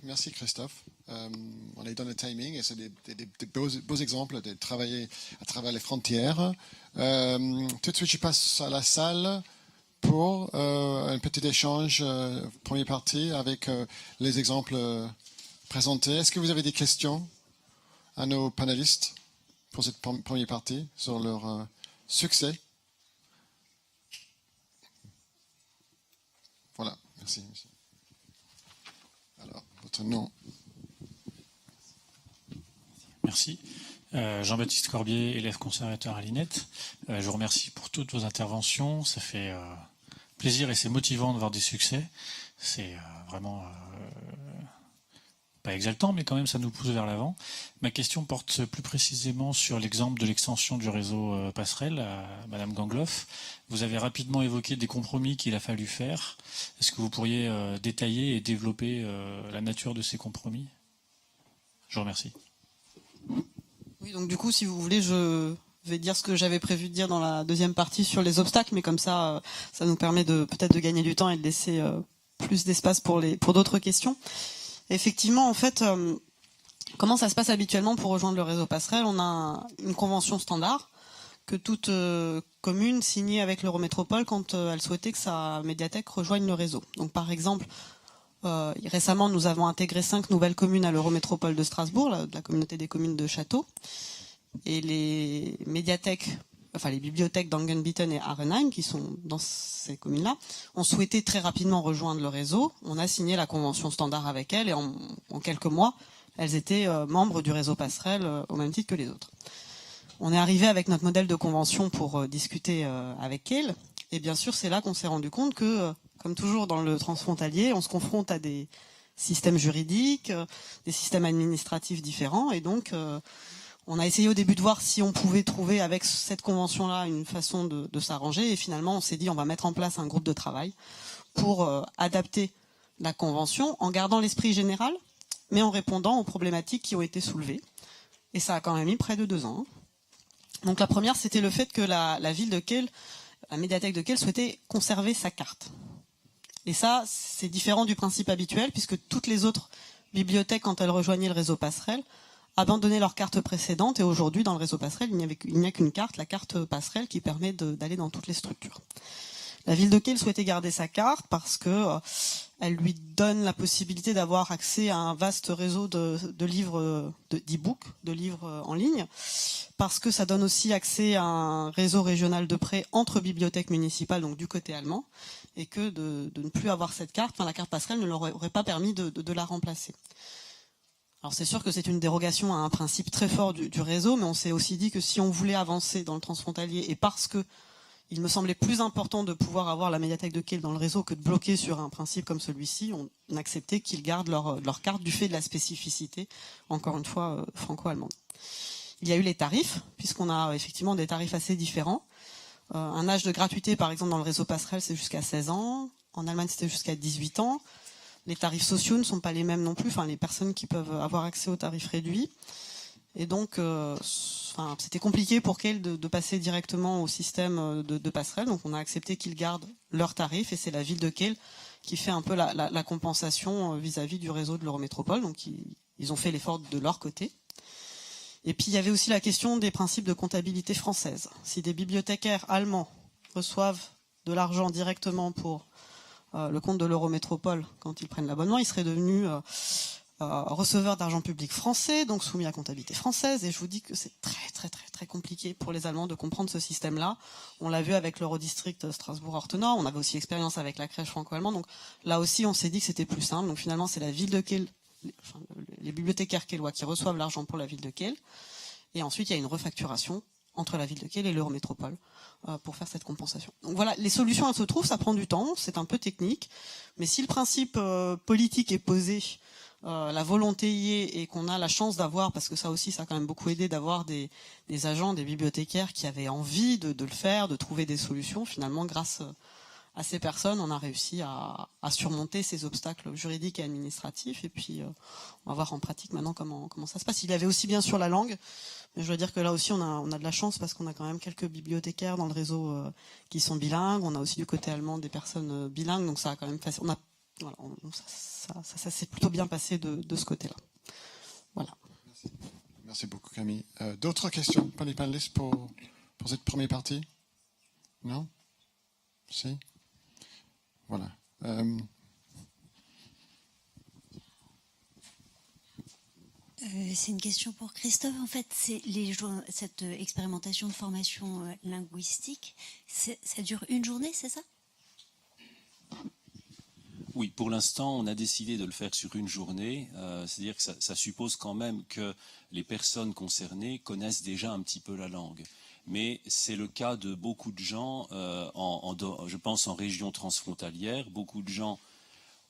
Merci Christophe. On est dans le timing et c'est des beaux exemples de travailler à travers les frontières. Tout de suite, je passe à la salle pour un petit échange, première partie, avec les exemples présentés. Est-ce que vous avez des questions à nos panélistes pour cette première partie sur leur succès? Voilà, merci. Alors, votre nom? Merci. Jean-Baptiste Corbier, élève conservateur à l'INET. Je vous remercie pour toutes vos interventions. Ça fait plaisir et c'est motivant de voir des succès. C'est vraiment pas exaltant, mais quand même ça nous pousse vers l'avant. Ma question porte plus précisément sur l'exemple de l'extension du réseau Passerelle à Madame Gangloff. Vous avez rapidement évoqué des compromis qu'il a fallu faire. Est-ce que vous pourriez détailler et développer la nature de ces compromis? Je vous remercie. Oui, donc du coup, si vous voulez, je vais dire ce que j'avais prévu de dire dans la deuxième partie sur les obstacles, mais comme ça, ça nous permet peut-être de gagner du temps et de laisser plus d'espace pour d'autres questions. Effectivement, en fait, comment ça se passe habituellement pour rejoindre le réseau Passerelle? On a une convention standard que toute commune signait avec l'Eurométropole quand elle souhaitait que sa médiathèque rejoigne le réseau. Donc par exemple, récemment, nous avons intégré 5 nouvelles communes à l'Eurométropole de Strasbourg, la communauté des communes de Château. Et les médiathèques, enfin les bibliothèques d'Angenbieten et Arenheim, qui sont dans ces communes-là, ont souhaité très rapidement rejoindre le réseau. On a signé la convention standard avec elles et en quelques mois, elles étaient membres du réseau Passerelle au même titre que les autres. On est arrivé avec notre modèle de convention pour discuter avec elles. Et bien sûr, c'est là qu'on s'est rendu compte que, comme toujours dans le transfrontalier, on se confronte à des systèmes juridiques, des systèmes administratifs différents. Et donc, on a essayé au début de voir si on pouvait trouver avec cette convention-là une façon de s'arranger. Et finalement, on s'est dit on va mettre en place un groupe de travail pour adapter la convention en gardant l'esprit général, mais en répondant aux problématiques qui ont été soulevées. Et ça a quand même mis près de 2 ans. Donc la première, c'était le fait que la ville de Kehl, la médiathèque de Kehl, souhaitait conserver sa carte. Et ça, c'est différent du principe habituel, puisque toutes les autres bibliothèques, quand elles rejoignaient le réseau Passerelle, abandonnaient leur carte précédente. Et aujourd'hui, dans le réseau Passerelle, il n'y a qu'une carte, la carte Passerelle, qui permet d'aller dans toutes les structures. La ville de Kehl souhaitait garder sa carte parce que elle lui donne la possibilité d'avoir accès à un vaste réseau de livres, d'e-books, de livres en ligne, parce que ça donne aussi accès à un réseau régional de prêt entre bibliothèques municipales, donc du côté allemand, et que de ne plus avoir cette carte, la carte Passerelle ne leur aurait pas permis de la remplacer. Alors c'est sûr que c'est une dérogation à un principe très fort du réseau, mais on s'est aussi dit que si on voulait avancer dans le transfrontalier, et parce que il me semblait plus important de pouvoir avoir la médiathèque de Kehl dans le réseau que de bloquer sur un principe comme celui-ci, on acceptait qu'ils gardent leur carte du fait de la spécificité, encore une fois, franco-allemande. Il y a eu les tarifs, puisqu'on a effectivement des tarifs assez différents. Un âge de gratuité, par exemple, dans le réseau Passerelle, c'est jusqu'à 16 ans. En Allemagne, c'était jusqu'à 18 ans. Les tarifs sociaux ne sont pas les mêmes non plus, les personnes qui peuvent avoir accès aux tarifs réduits. Et donc, c'était compliqué pour Kehl de passer directement au système de Passerelle. Donc, on a accepté qu'ils gardent leurs tarifs et c'est la ville de Kehl qui fait un peu la compensation vis-à-vis du réseau de l'Eurométropole. Donc, ils ont fait l'effort de leur côté. Et puis, il y avait aussi la question des principes de comptabilité française. Si des bibliothécaires allemands reçoivent de l'argent directement pour le compte de l'Eurométropole quand ils prennent l'abonnement, ils seraient devenus receveurs d'argent public français, donc soumis à comptabilité française, et je vous dis que c'est très compliqué pour les Allemands de comprendre ce système-là. On l'a vu avec l'Eurodistrict Strasbourg-Ortenau, on avait aussi l'expérience avec la crèche franco-allemande, donc là aussi on s'est dit que c'était plus simple. Donc finalement c'est la ville de Kehl, les bibliothécaires kehllois qui reçoivent l'argent pour la ville de Kehl, et ensuite il y a une refacturation entre la ville de Kehl et l'Eurométropole pour faire cette compensation. Donc voilà, les solutions elles se trouvent, ça prend du temps, c'est un peu technique, mais si le principe politique est posé, la volonté y est et qu'on a la chance d'avoir, parce que ça aussi ça a quand même beaucoup aidé, d'avoir des agents, des bibliothécaires qui avaient envie de le faire, de trouver des solutions. Finalement, grâce à ces personnes, on a réussi à surmonter ces obstacles juridiques et administratifs. Et puis, on va voir en pratique maintenant comment ça se passe. Il y avait aussi bien sûr la langue, mais je dois dire que là aussi on a de la chance parce qu'on a quand même quelques bibliothécaires dans le réseau qui sont bilingues. On a aussi du côté allemand des personnes bilingues, donc ça a quand même fait... Ça s'est plutôt bien passé de ce côté-là. Voilà. Merci beaucoup, Camille. D'autres questions par les panélistes pour cette première partie? Non? Si? Voilà. C'est une question pour Christophe. En fait, cette expérimentation de formation linguistique, ça dure une journée, c'est ça? Oui, pour l'instant, on a décidé de le faire sur une journée. C'est-à-dire que ça suppose quand même que les personnes concernées connaissent déjà un petit peu la langue. Mais c'est le cas de beaucoup de gens, je pense en région transfrontalière. Beaucoup de gens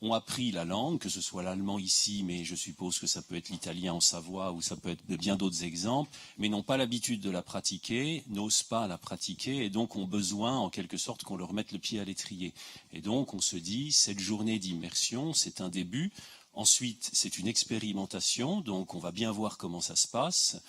ont appris la langue, que ce soit l'allemand ici, mais je suppose que ça peut être l'italien en Savoie ou ça peut être de bien d'autres exemples, mais n'ont pas l'habitude de la pratiquer, n'osent pas la pratiquer et donc ont besoin en quelque sorte qu'on leur mette le pied à l'étrier. Et donc on se dit, cette journée d'immersion, c'est un début. Ensuite, c'est une expérimentation, donc on va bien voir comment ça se passe.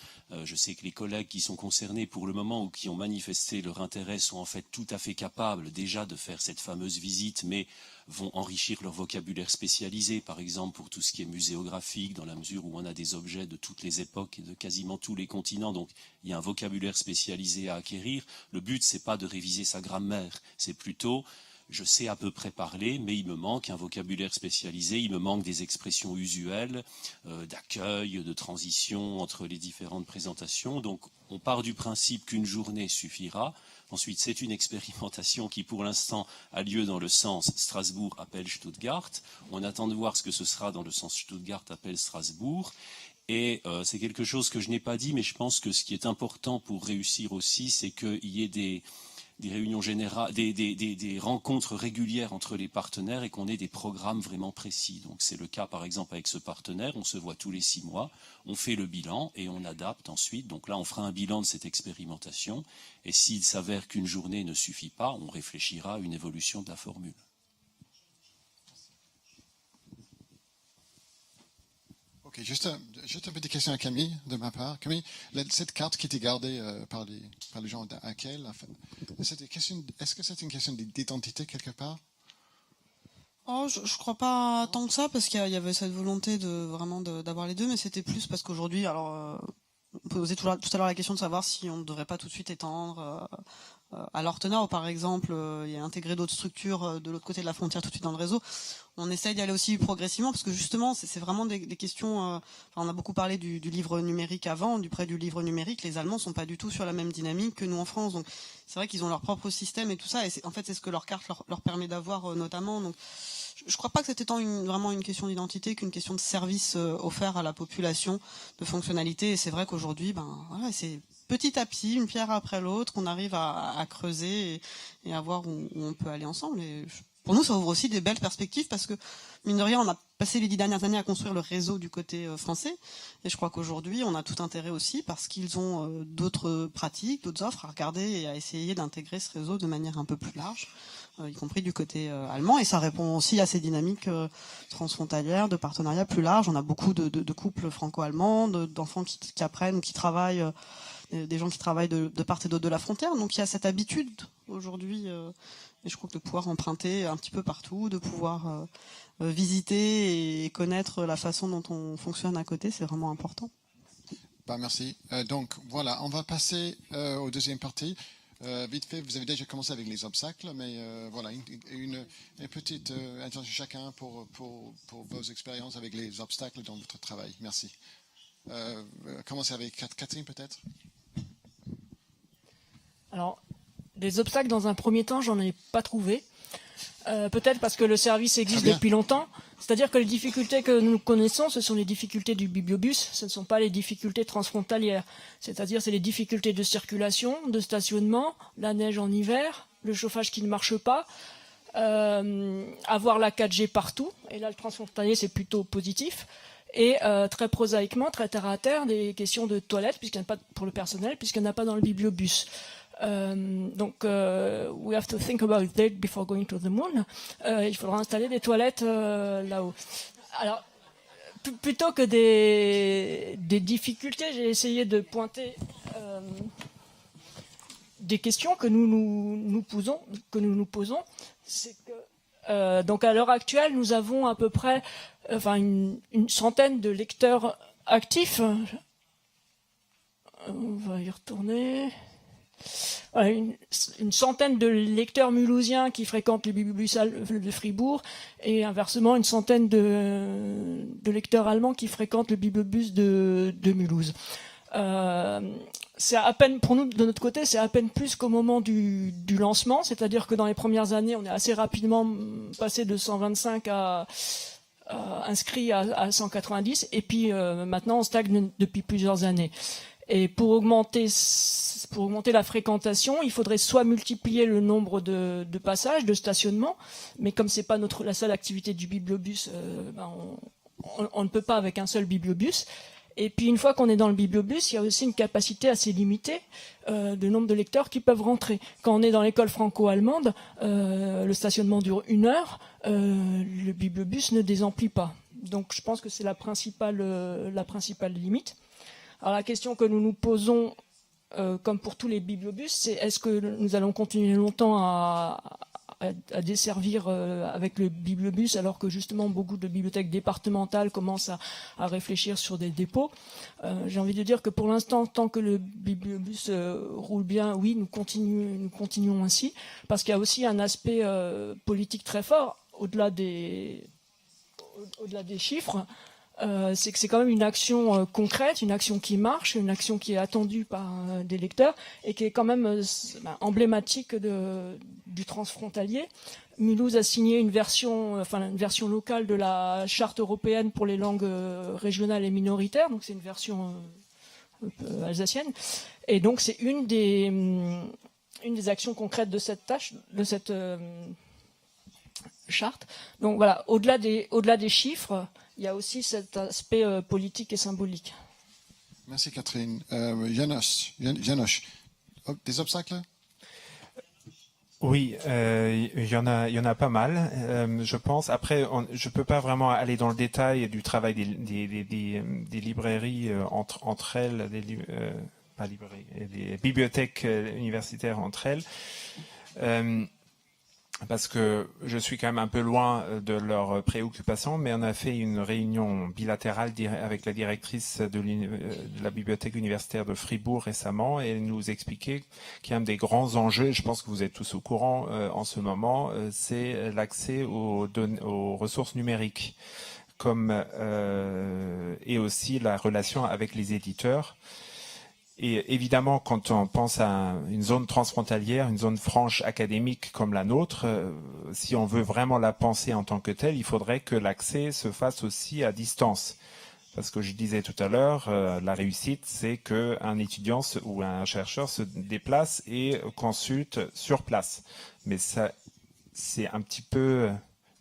Je sais que les collègues qui sont concernés pour le moment ou qui ont manifesté leur intérêt sont en fait tout à fait capables déjà de faire cette fameuse visite, mais vont enrichir leur vocabulaire spécialisé, par exemple pour tout ce qui est muséographique, dans la mesure où on a des objets de toutes les époques et de quasiment tous les continents, donc il y a un vocabulaire spécialisé à acquérir. Le but, c'est pas de réviser sa grammaire, c'est plutôt je sais à peu près parler, mais il me manque un vocabulaire spécialisé, il me manque des expressions usuelles, d'accueil, de transition entre les différentes présentations. Donc on part du principe qu'une journée suffira. Ensuite, c'est une expérimentation qui, pour l'instant, a lieu dans le sens Strasbourg appelle Stuttgart. On attend de voir ce que ce sera dans le sens Stuttgart appelle Strasbourg. Et c'est quelque chose que je n'ai pas dit, mais je pense que ce qui est important pour réussir aussi, c'est qu'il y ait des réunions générales, des rencontres régulières entre les partenaires et qu'on ait des programmes vraiment précis. Donc c'est le cas par exemple avec ce partenaire, on se voit tous les 6 mois, on fait le bilan et on adapte ensuite. Donc là on fera un bilan de cette expérimentation et s'il s'avère qu'une journée ne suffit pas, on réfléchira à une évolution de la formule. Ok, juste une petite question à Camille, de ma part. Camille, cette carte qui était gardée par les gens d'Aquel, est-ce que c'est une question d'identité quelque part? Oh, je crois pas tant que ça, parce qu'il y avait cette volonté d'avoir les deux, mais c'était plus parce qu'aujourd'hui, alors, on posait tout à l'heure la question de savoir si on ne devrait pas tout de suite étendre à l'Ortenau, par exemple, et intégrer d'autres structures de l'autre côté de la frontière tout de suite dans le réseau. On essaye d'y aller aussi progressivement, parce que justement, c'est vraiment des questions... on a beaucoup parlé du livre numérique avant, du prêt du livre numérique. Les Allemands sont pas du tout sur la même dynamique que nous en France. Donc, c'est vrai qu'ils ont leur propre système et tout ça. Et en fait, c'est ce que leur carte leur permet d'avoir notamment. Donc, je crois pas que c'était tant vraiment une question d'identité qu'une question de service offert à la population, de fonctionnalité. Et c'est vrai qu'aujourd'hui, voilà, c'est petit à petit, une pierre après l'autre, qu'on arrive à creuser et à voir où on peut aller ensemble. Et pour nous, ça ouvre aussi des belles perspectives parce que, mine de rien, on a passé les 10 dernières années à construire le réseau du côté français. Et je crois qu'aujourd'hui, on a tout intérêt aussi parce qu'ils ont d'autres pratiques, d'autres offres à regarder et à essayer d'intégrer ce réseau de manière un peu plus large, y compris du côté allemand. Et ça répond aussi à ces dynamiques transfrontalières, de partenariats plus larges. On a beaucoup de couples franco-allemands, d'enfants qui apprennent ou qui travaillent, des gens qui travaillent de part et d'autre de la frontière. Donc il y a cette habitude aujourd'hui, et je crois que de pouvoir emprunter un petit peu partout, de pouvoir visiter et connaître la façon dont on fonctionne à côté, c'est vraiment important. Merci. Donc voilà, on va passer aux deuxième partie. Vite fait, vous avez déjà commencé avec les obstacles, mais voilà, une petite intervention chacun pour vos expériences avec les obstacles dans votre travail. Merci. Commencer avec Catherine peut-être. Alors, des obstacles dans un premier temps, j'en ai pas trouvé. Peut-être parce que le service existe depuis longtemps. C'est-à-dire que les difficultés que nous connaissons, ce sont les difficultés du bibliobus, ce ne sont pas les difficultés transfrontalières. C'est-à-dire c'est les difficultés de circulation, de stationnement, la neige en hiver, le chauffage qui ne marche pas, avoir la 4G partout, et là le transfrontalier c'est plutôt positif, et très prosaïquement, très terre à terre, des questions de toilettes, puisqu'il n'y en a pas pour le personnel, puisqu'il n'y en a pas dans le bibliobus. Donc, we have to think about that before going to the moon. Il faudra installer des toilettes là-haut. Alors, plutôt que des difficultés, j'ai essayé de pointer des questions que nous nous posons. C'est que, donc, à l'heure actuelle, nous avons à peu près, une centaine de lecteurs actifs. On va y retourner. Une centaine de lecteurs mulhousiens qui fréquentent les bibliobus de Fribourg et inversement une centaine de lecteurs allemands qui fréquentent le bibliobus de Mulhouse. C'est à peine, pour nous, de notre côté, c'est à peine plus qu'au moment du lancement, c'est-à-dire que dans les premières années, on est assez rapidement passé de 125 inscrits à 190, et puis maintenant on stagne depuis plusieurs années. Et pour augmenter la fréquentation, il faudrait soit multiplier le nombre de passages, de stationnements, mais comme c'est pas la seule activité du bibliobus, on ne peut pas avec un seul bibliobus. Et puis une fois qu'on est dans le bibliobus, il y a aussi une capacité assez limitée de nombre de lecteurs qui peuvent rentrer. Quand on est dans l'école franco-allemande, le stationnement dure 1 heure, le bibliobus ne désemplit pas. Donc je pense que c'est la principale limite. Alors la question que nous nous posons, comme pour tous les bibliobus, c'est est-ce que nous allons continuer longtemps à desservir avec le bibliobus, alors que justement beaucoup de bibliothèques départementales commencent à réfléchir sur des dépôts. J'ai envie de dire que pour l'instant, tant que le bibliobus roule bien, oui, nous continuons ainsi, parce qu'il y a aussi un aspect politique très fort, au-delà des chiffres. C'est que c'est quand même une action concrète, une action qui marche, une action qui est attendue par des lecteurs et qui est quand même emblématique du transfrontalier. Mulhouse a signé une version locale de la charte européenne pour les langues régionales et minoritaires, donc c'est une version alsacienne. Et donc c'est une des actions concrètes de cette tâche, de cette charte. Donc voilà, au-delà des chiffres, il y a aussi cet aspect politique et symbolique. Merci Catherine. Janosch, des obstacles? Oui, il y en a pas mal, je pense. Après, je peux pas vraiment aller dans le détail du travail des librairies entre elles, pas librairies, des bibliothèques universitaires entre elles. Parce que je suis quand même un peu loin de leurs préoccupations, mais on a fait une réunion bilatérale avec la directrice de la bibliothèque universitaire de Fribourg récemment, et elle nous expliquait qu'il y a un des grands enjeux, et je pense que vous êtes tous au courant en ce moment, c'est l'accès aux ressources numériques, et aussi la relation avec les éditeurs. Et évidemment, quand on pense à une zone transfrontalière, une zone franche académique comme la nôtre, si on veut vraiment la penser en tant que telle, il faudrait que l'accès se fasse aussi à distance. Parce que je disais tout à l'heure, la réussite, c'est qu'un étudiant ou un chercheur se déplace et consulte sur place. Mais ça, c'est un petit peu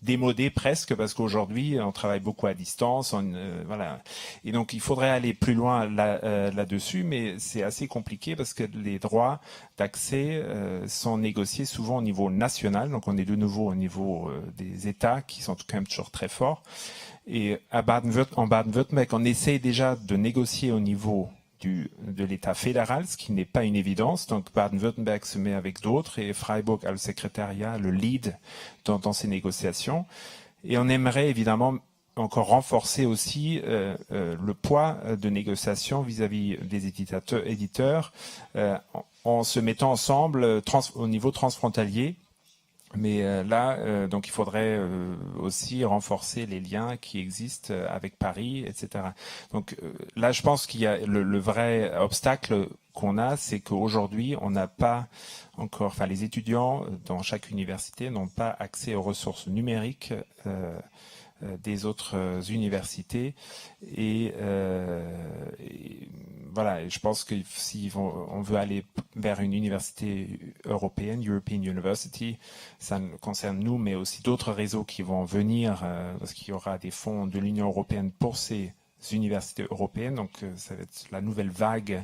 démodé presque, parce qu'aujourd'hui on travaille beaucoup à distance, voilà. Et donc il faudrait aller plus loin là-dessus, mais c'est assez compliqué parce que les droits d'accès sont négociés souvent au niveau national, donc on est de nouveau au niveau des États qui sont quand même toujours très forts. Et en Baden-Württemberg, on essaye déjà de négocier au niveau de l'État fédéral, ce qui n'est pas une évidence. Donc Baden-Württemberg se met avec d'autres et Freiburg a le secrétariat, le lead dans ces négociations. Et on aimerait évidemment encore renforcer aussi le poids de négociation vis-à-vis des éditeurs en se mettant ensemble au niveau transfrontalier. Mais donc il faudrait aussi renforcer les liens qui existent avec Paris, etc. Donc là, je pense qu'il y a le vrai obstacle qu'on a, c'est qu'aujourd'hui, on n'a pas encore, les étudiants dans chaque université n'ont pas accès aux ressources numériques des autres universités et voilà, je pense que si on veut aller vers une université européenne, European University, ça concerne nous, mais aussi d'autres réseaux qui vont venir, parce qu'il y aura des fonds de l'Union européenne pour ces universités européennes, donc ça va être la nouvelle vague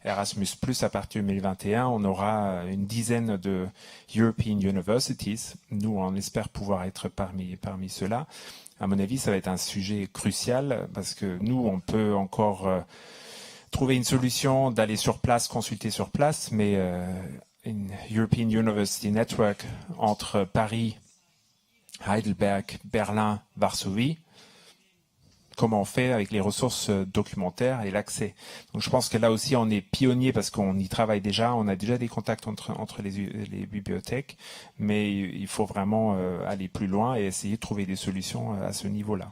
Erasmus+, à partir de 2021, on aura une dizaine de European Universities. Nous, on espère pouvoir être parmi ceux-là. À mon avis, ça va être un sujet crucial, parce que nous, on peut encore trouver une solution d'aller sur place, consulter sur place, mais une European University Network entre Paris, Heidelberg, Berlin, Varsovie, comment on fait avec les ressources documentaires et l'accès. Donc je pense que là aussi on est pionnier parce qu'on y travaille déjà, on a déjà des contacts entre les bibliothèques, mais il faut vraiment aller plus loin et essayer de trouver des solutions à ce niveau-là.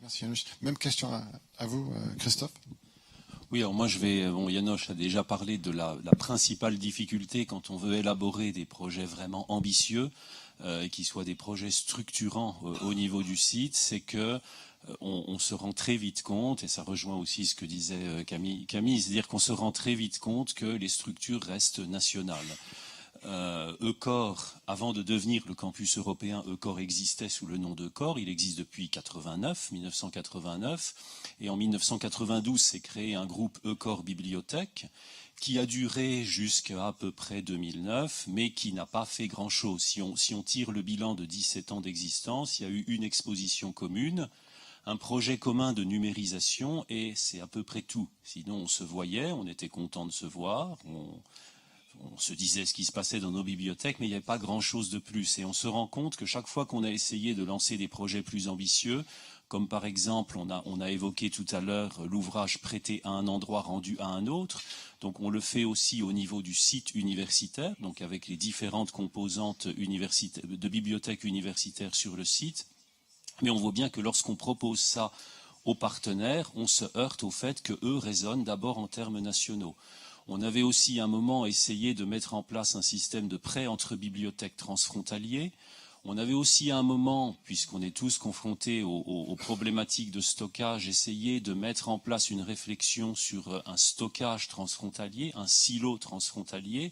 Merci Janusz. Même question à vous, Christophe. Oui, alors moi János a déjà parlé de la principale difficulté quand on veut élaborer des projets vraiment ambitieux et qui soient des projets structurants au niveau du site, c'est que on se rend très vite compte, et ça rejoint aussi ce que disait Camille, c'est-à-dire qu'on se rend très vite compte que les structures restent nationales. EUCOR, avant de devenir le campus européen, EUCOR existait sous le nom d'EUCOR, il existe depuis 1989, et en 1992 s'est créé un groupe EUCOR Bibliothèque, qui a duré jusqu'à peu près 2009, mais qui n'a pas fait grand-chose. Si on tire le bilan de 17 ans d'existence, il y a eu une exposition commune, un projet commun de numérisation, et c'est à peu près tout. Sinon, on se voyait, on était content de se voir, on se disait ce qui se passait dans nos bibliothèques, mais il n'y avait pas grand-chose de plus. Et on se rend compte que chaque fois qu'on a essayé de lancer des projets plus ambitieux, comme par exemple, on a évoqué tout à l'heure l'ouvrage prêté à un endroit rendu à un autre, donc on le fait aussi au niveau du site universitaire, donc avec les différentes composantes de bibliothèques universitaires sur le site. Mais on voit bien que lorsqu'on propose ça aux partenaires, on se heurte au fait qu'eux raisonnent d'abord en termes nationaux. On avait aussi à un moment essayé de mettre en place un système de prêt entre bibliothèques transfrontaliers. On avait aussi à un moment, puisqu'on est tous confrontés aux problématiques de stockage, essayé de mettre en place une réflexion sur un stockage transfrontalier, un silo transfrontalier.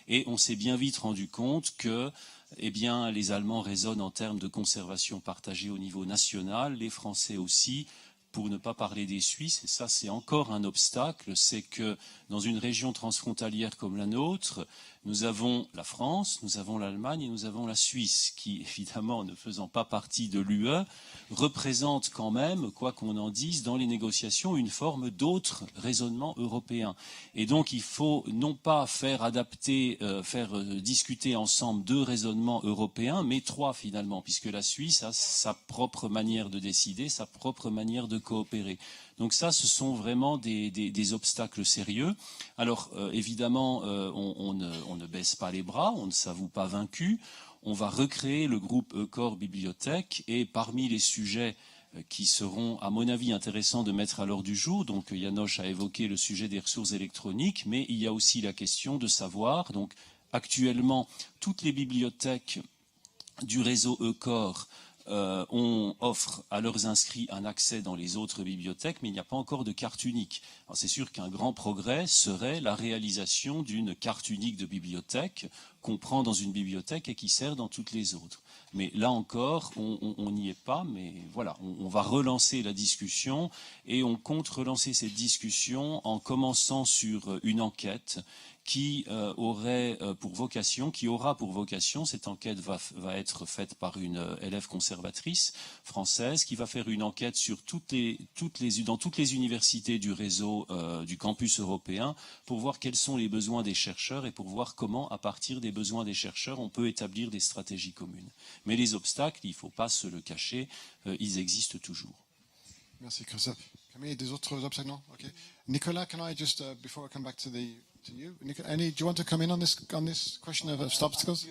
Et on s'est bien vite rendu compte que les Allemands raisonnent en termes de conservation partagée au niveau national, les Français aussi, pour ne pas parler des Suisses, et ça c'est encore un obstacle, c'est que dans une région transfrontalière comme la nôtre, nous avons la France, nous avons l'Allemagne et nous avons la Suisse, qui évidemment, ne faisant pas partie de l'UE, représentent quand même, quoi qu'on en dise, dans les négociations, une forme d'autre raisonnement européen. Et donc il faut non pas faire discuter ensemble deux raisonnements européens, mais trois finalement, puisque la Suisse a sa propre manière de décider, sa propre manière de coopérer. Donc ça, ce sont vraiment des obstacles sérieux. Alors évidemment, on ne baisse pas les bras, on ne s'avoue pas vaincu. On va recréer le groupe EUCOR Bibliothèque, et parmi les sujets qui seront, à mon avis, intéressants de mettre à l'ordre du jour, donc János a évoqué le sujet des ressources électroniques, mais il y a aussi la question de savoir, donc actuellement, toutes les bibliothèques du réseau EUCOR on offre à leurs inscrits un accès dans les autres bibliothèques, mais il n'y a pas encore de carte unique. Alors c'est sûr qu'un grand progrès serait la réalisation d'une carte unique de bibliothèque qu'on prend dans une bibliothèque et qui sert dans toutes les autres. Mais là encore, on n'y est pas, mais voilà, on va relancer la discussion, et on compte relancer cette discussion en commençant sur une enquête qui aura pour vocation, cette enquête va être faite par une élève conservatrice française qui va faire une enquête sur dans toutes les universités du réseau du campus européen, pour voir quels sont les besoins des chercheurs et pour voir comment, à partir des besoins des chercheurs, on peut établir des stratégies communes. Mais les obstacles, il ne faut pas se le cacher, ils existent toujours. Merci Christophe. Camille, des autres obstacles? Non? Okay. Nicolas, can I just, before I come back to you, Nicolas, do you want to come in on this question of obstacles?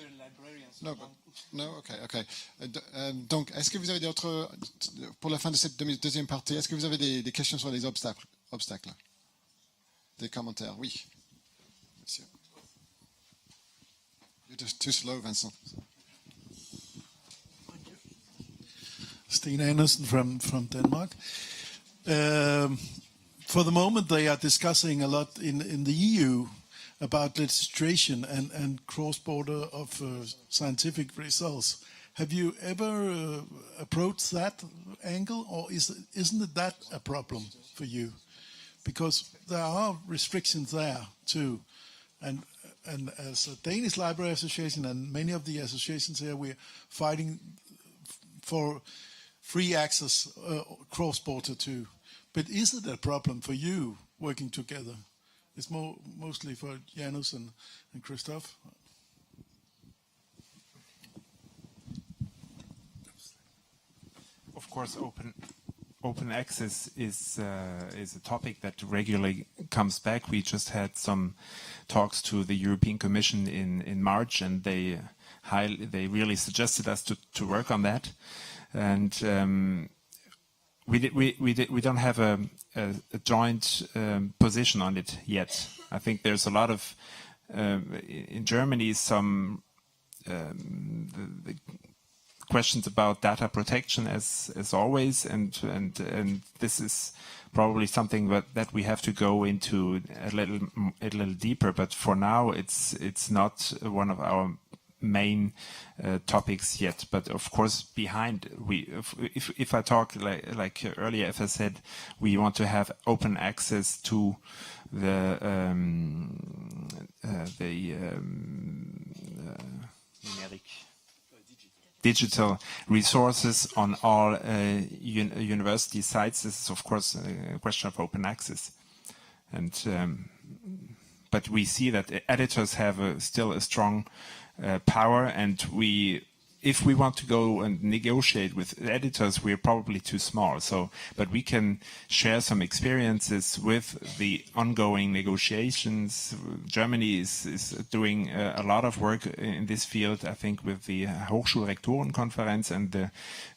No, okay. Donc, est-ce que vous avez d'autres, pour la fin de cette deuxième partie, est-ce que vous avez des questions sur les obstacles? Des commentaires? Oui. Monsieur. You're just too slow, Vincent. Stine Andersen from Denmark. For the moment, they are discussing a lot in the EU about legislation and cross-border of scientific results. Have you ever approached that angle, or isn't it that a problem for you? Because there are restrictions there too, and as a Danish Library Association and many of the associations here, we're fighting for free access cross-border too. But is it a problem for you working together? It's mostly for János and Christophe. Of course, open access is a topic that regularly comes back. We just had some talks to the European Commission in March, and they really suggested us to work on that. And we don't have a joint position on it yet. I think there's a lot of in Germany some the questions about data protection as always, and this is probably something that we have to go into a little deeper. But for now, it's not one of our main topics yet. But of course, behind if I talk like earlier, if I said we want to have open access to the digital resources on all university sites. This is, of course, a question of open access. And but we see that editors have still a strong power, and if we want to go and negotiate with editors, we're probably too small. But we can share some experiences with the ongoing negotiations. Germany is doing a lot of work in this field, I think, with the Hochschulrektorenkonferenz and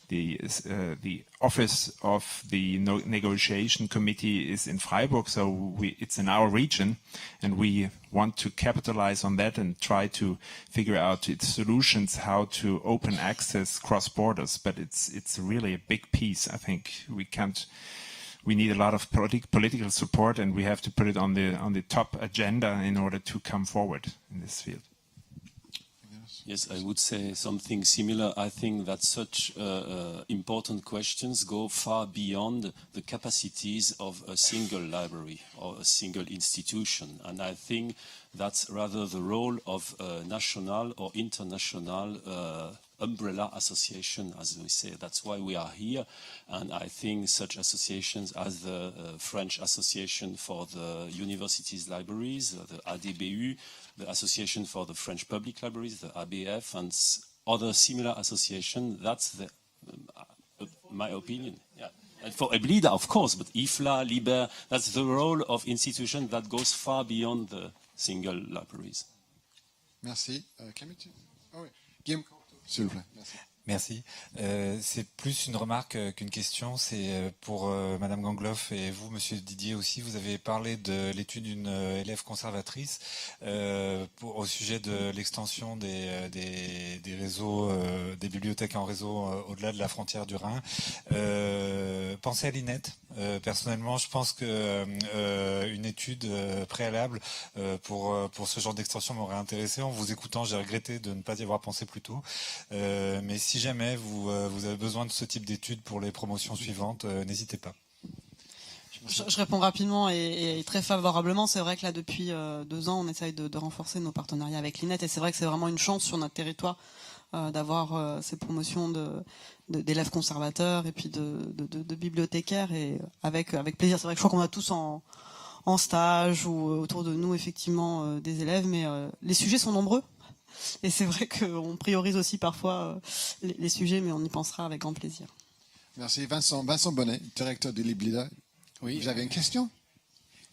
the office of the negotiation committee is in Freiburg, so it's in our region, and we want to capitalize on that and try to figure out its solutions, how to open access cross borders. But it's really a big piece. I think we need a lot of political support, and we have to put it on the top agenda in order to come forward in this field. Yes, I would say something similar. I think that such important questions go far beyond the capacities of a single library or a single institution. And I think that's rather the role of a national or international umbrella association, as we say. That's why we are here. And I think such associations as the French Association for the Universities Libraries, the ADBU, the Association for the French Public Libraries, the ABF, and other similar associations, that's my opinion. Yeah. And for EBLIDA, of course, but IFLA, LIBER, that's the role of institutions that goes far beyond the single libraries. Merci. Guillaume, s'il vous plaît. Merci. Merci. C'est plus une remarque qu'une question. C'est pour Madame Gangloff et vous, Monsieur Didier aussi. Vous avez parlé de l'étude d'une élève conservatrice au sujet de l'extension des réseaux, des bibliothèques en réseau au-delà de la frontière du Rhin. Pensez à l'INET. Personnellement, je pense que une étude préalable pour ce genre d'extension m'aurait intéressé. En vous écoutant, j'ai regretté de ne pas y avoir pensé plus tôt. Mais si jamais vous avez besoin de ce type d'études pour les promotions suivantes, n'hésitez pas. Je réponds rapidement et très favorablement. C'est vrai que là, depuis 2 ans, on essaye de renforcer nos partenariats avec l'INET, et c'est vrai que c'est vraiment une chance sur notre territoire d'avoir ces promotions d'élèves conservateurs et puis de bibliothécaires, et avec plaisir. C'est vrai que je crois qu'on a tous en stage ou autour de nous effectivement des élèves, mais les sujets sont nombreux. Et c'est vrai qu'on priorise aussi parfois les sujets, mais on y pensera avec grand plaisir. Merci. Vincent Bonnet, directeur de l'EBLIDA. Oui. Vous avez une question ?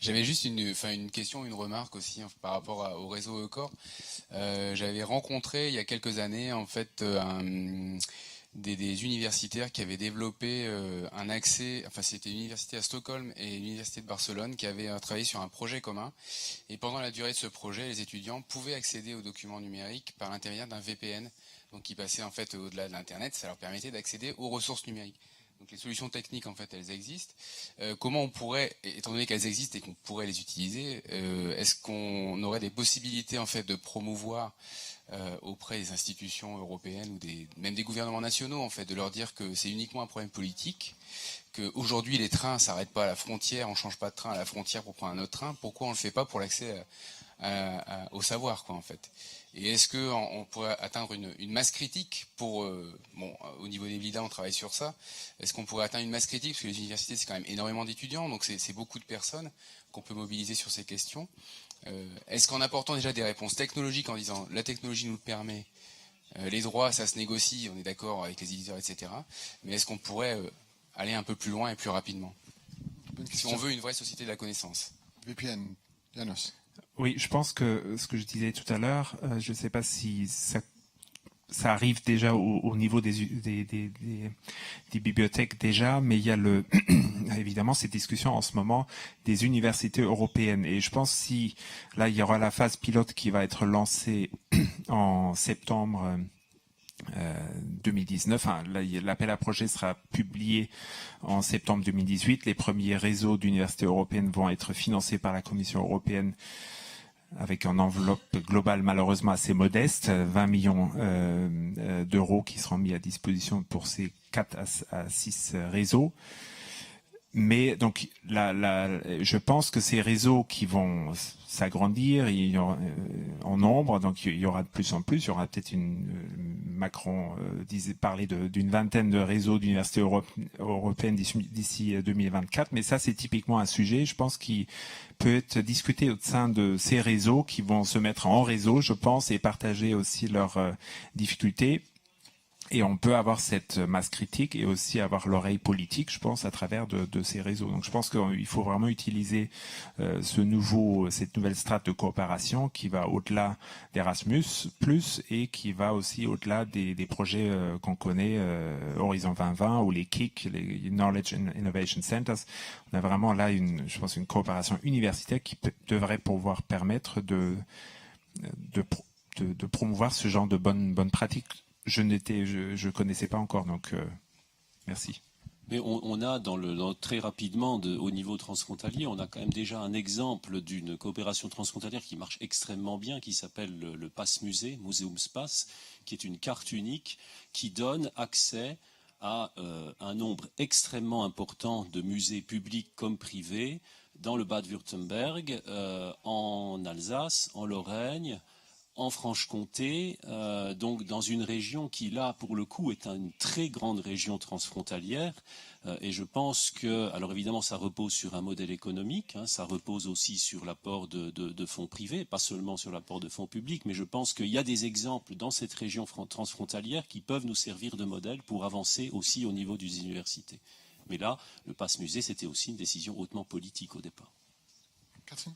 J'avais juste une question, une remarque aussi par rapport au réseau ECOR. J'avais rencontré il y a quelques années en fait des universitaires qui avaient développé un accès, enfin c'était une université à Stockholm et une université de Barcelone qui avaient travaillé sur un projet commun, et pendant la durée de ce projet, les étudiants pouvaient accéder aux documents numériques par l'intermédiaire d'un VPN, donc qui passait en fait au-delà de l'internet. Ça leur permettait d'accéder aux ressources numériques. Donc les solutions techniques en fait elles existent. Comment on pourrait, étant donné qu'elles existent et qu'on pourrait les utiliser, est-ce qu'on aurait des possibilités en fait de promouvoir auprès des institutions européennes ou même des gouvernements nationaux en fait, de leur dire que c'est uniquement un problème politique, qu'aujourd'hui les trains s'arrêtent pas à la frontière, on change pas de train à la frontière pour prendre un autre train, pourquoi on le fait pas pour l'accès au savoir quoi en fait. Et est-ce qu'on pourrait atteindre une masse critique pour au niveau des EBLIDA on travaille sur ça, est-ce qu'on pourrait atteindre une masse critique, parce que les universités c'est quand même énormément d'étudiants, donc c'est beaucoup de personnes qu'on peut mobiliser sur ces questions. Est-ce qu'en apportant déjà des réponses technologiques, en disant la technologie nous le permet, les droits ça se négocie, on est d'accord avec les éditeurs, etc. Mais est-ce qu'on pourrait aller un peu plus loin et plus rapidement si on veut une vraie société de la connaissance? VPN, Janos. Oui, je pense que ce que je disais tout à l'heure, je ne sais pas si ça arrive déjà au niveau des bibliothèques déjà, mais il y a évidemment cette discussion en ce moment des universités européennes. Et je pense si là il y aura la phase pilote qui va être lancée en septembre 2019. Enfin, l'appel à projet sera publié en septembre 2018. Les premiers réseaux d'universités européennes vont être financés par la Commission européenne avec une enveloppe globale malheureusement assez modeste, 20 millions d'euros qui seront mis à disposition pour ces 4 à 6 réseaux. Mais donc, je pense que ces réseaux qui vont s'agrandir en nombre, donc il y aura de plus en plus, il y aura peut-être Macron parlait d'une vingtaine de réseaux d'universités européennes d'ici 2024, mais ça c'est typiquement un sujet, je pense, qui peut être discuté au sein de ces réseaux qui vont se mettre en réseau, je pense, et partager aussi leurs difficultés. Et on peut avoir cette masse critique et aussi avoir l'oreille politique, je pense, à travers de ces réseaux. Donc je pense qu'il faut vraiment utiliser cette nouvelle strate de coopération qui va au-delà d'Erasmus+, et qui va aussi au-delà des projets qu'on connaît, Horizon 2020 ou les KIC, les Knowledge and Innovation Centers. On a vraiment là, je pense, une coopération universitaire qui devrait pouvoir permettre de promouvoir ce genre de bonnes pratiques. Je connaissais pas encore, donc merci. Mais on a très rapidement, au niveau transfrontalier, on a quand même déjà un exemple d'une coopération transfrontalière qui marche extrêmement bien, qui s'appelle le Pass Musée, Museumspass, qui est une carte unique qui donne accès à un nombre extrêmement important de musées publics comme privés dans le Bade-Württemberg, en Alsace, en Lorraine, en Franche-Comté, donc dans une région qui, là, pour le coup, est une très grande région transfrontalière. Et je pense que, alors évidemment, ça repose sur un modèle économique, ça repose aussi sur l'apport de fonds privés, pas seulement sur l'apport de fonds publics, mais je pense qu'il y a des exemples dans cette région transfrontalière qui peuvent nous servir de modèle pour avancer aussi au niveau des universités. Mais là, le Pass Musée, c'était aussi une décision hautement politique au départ. Catherine ?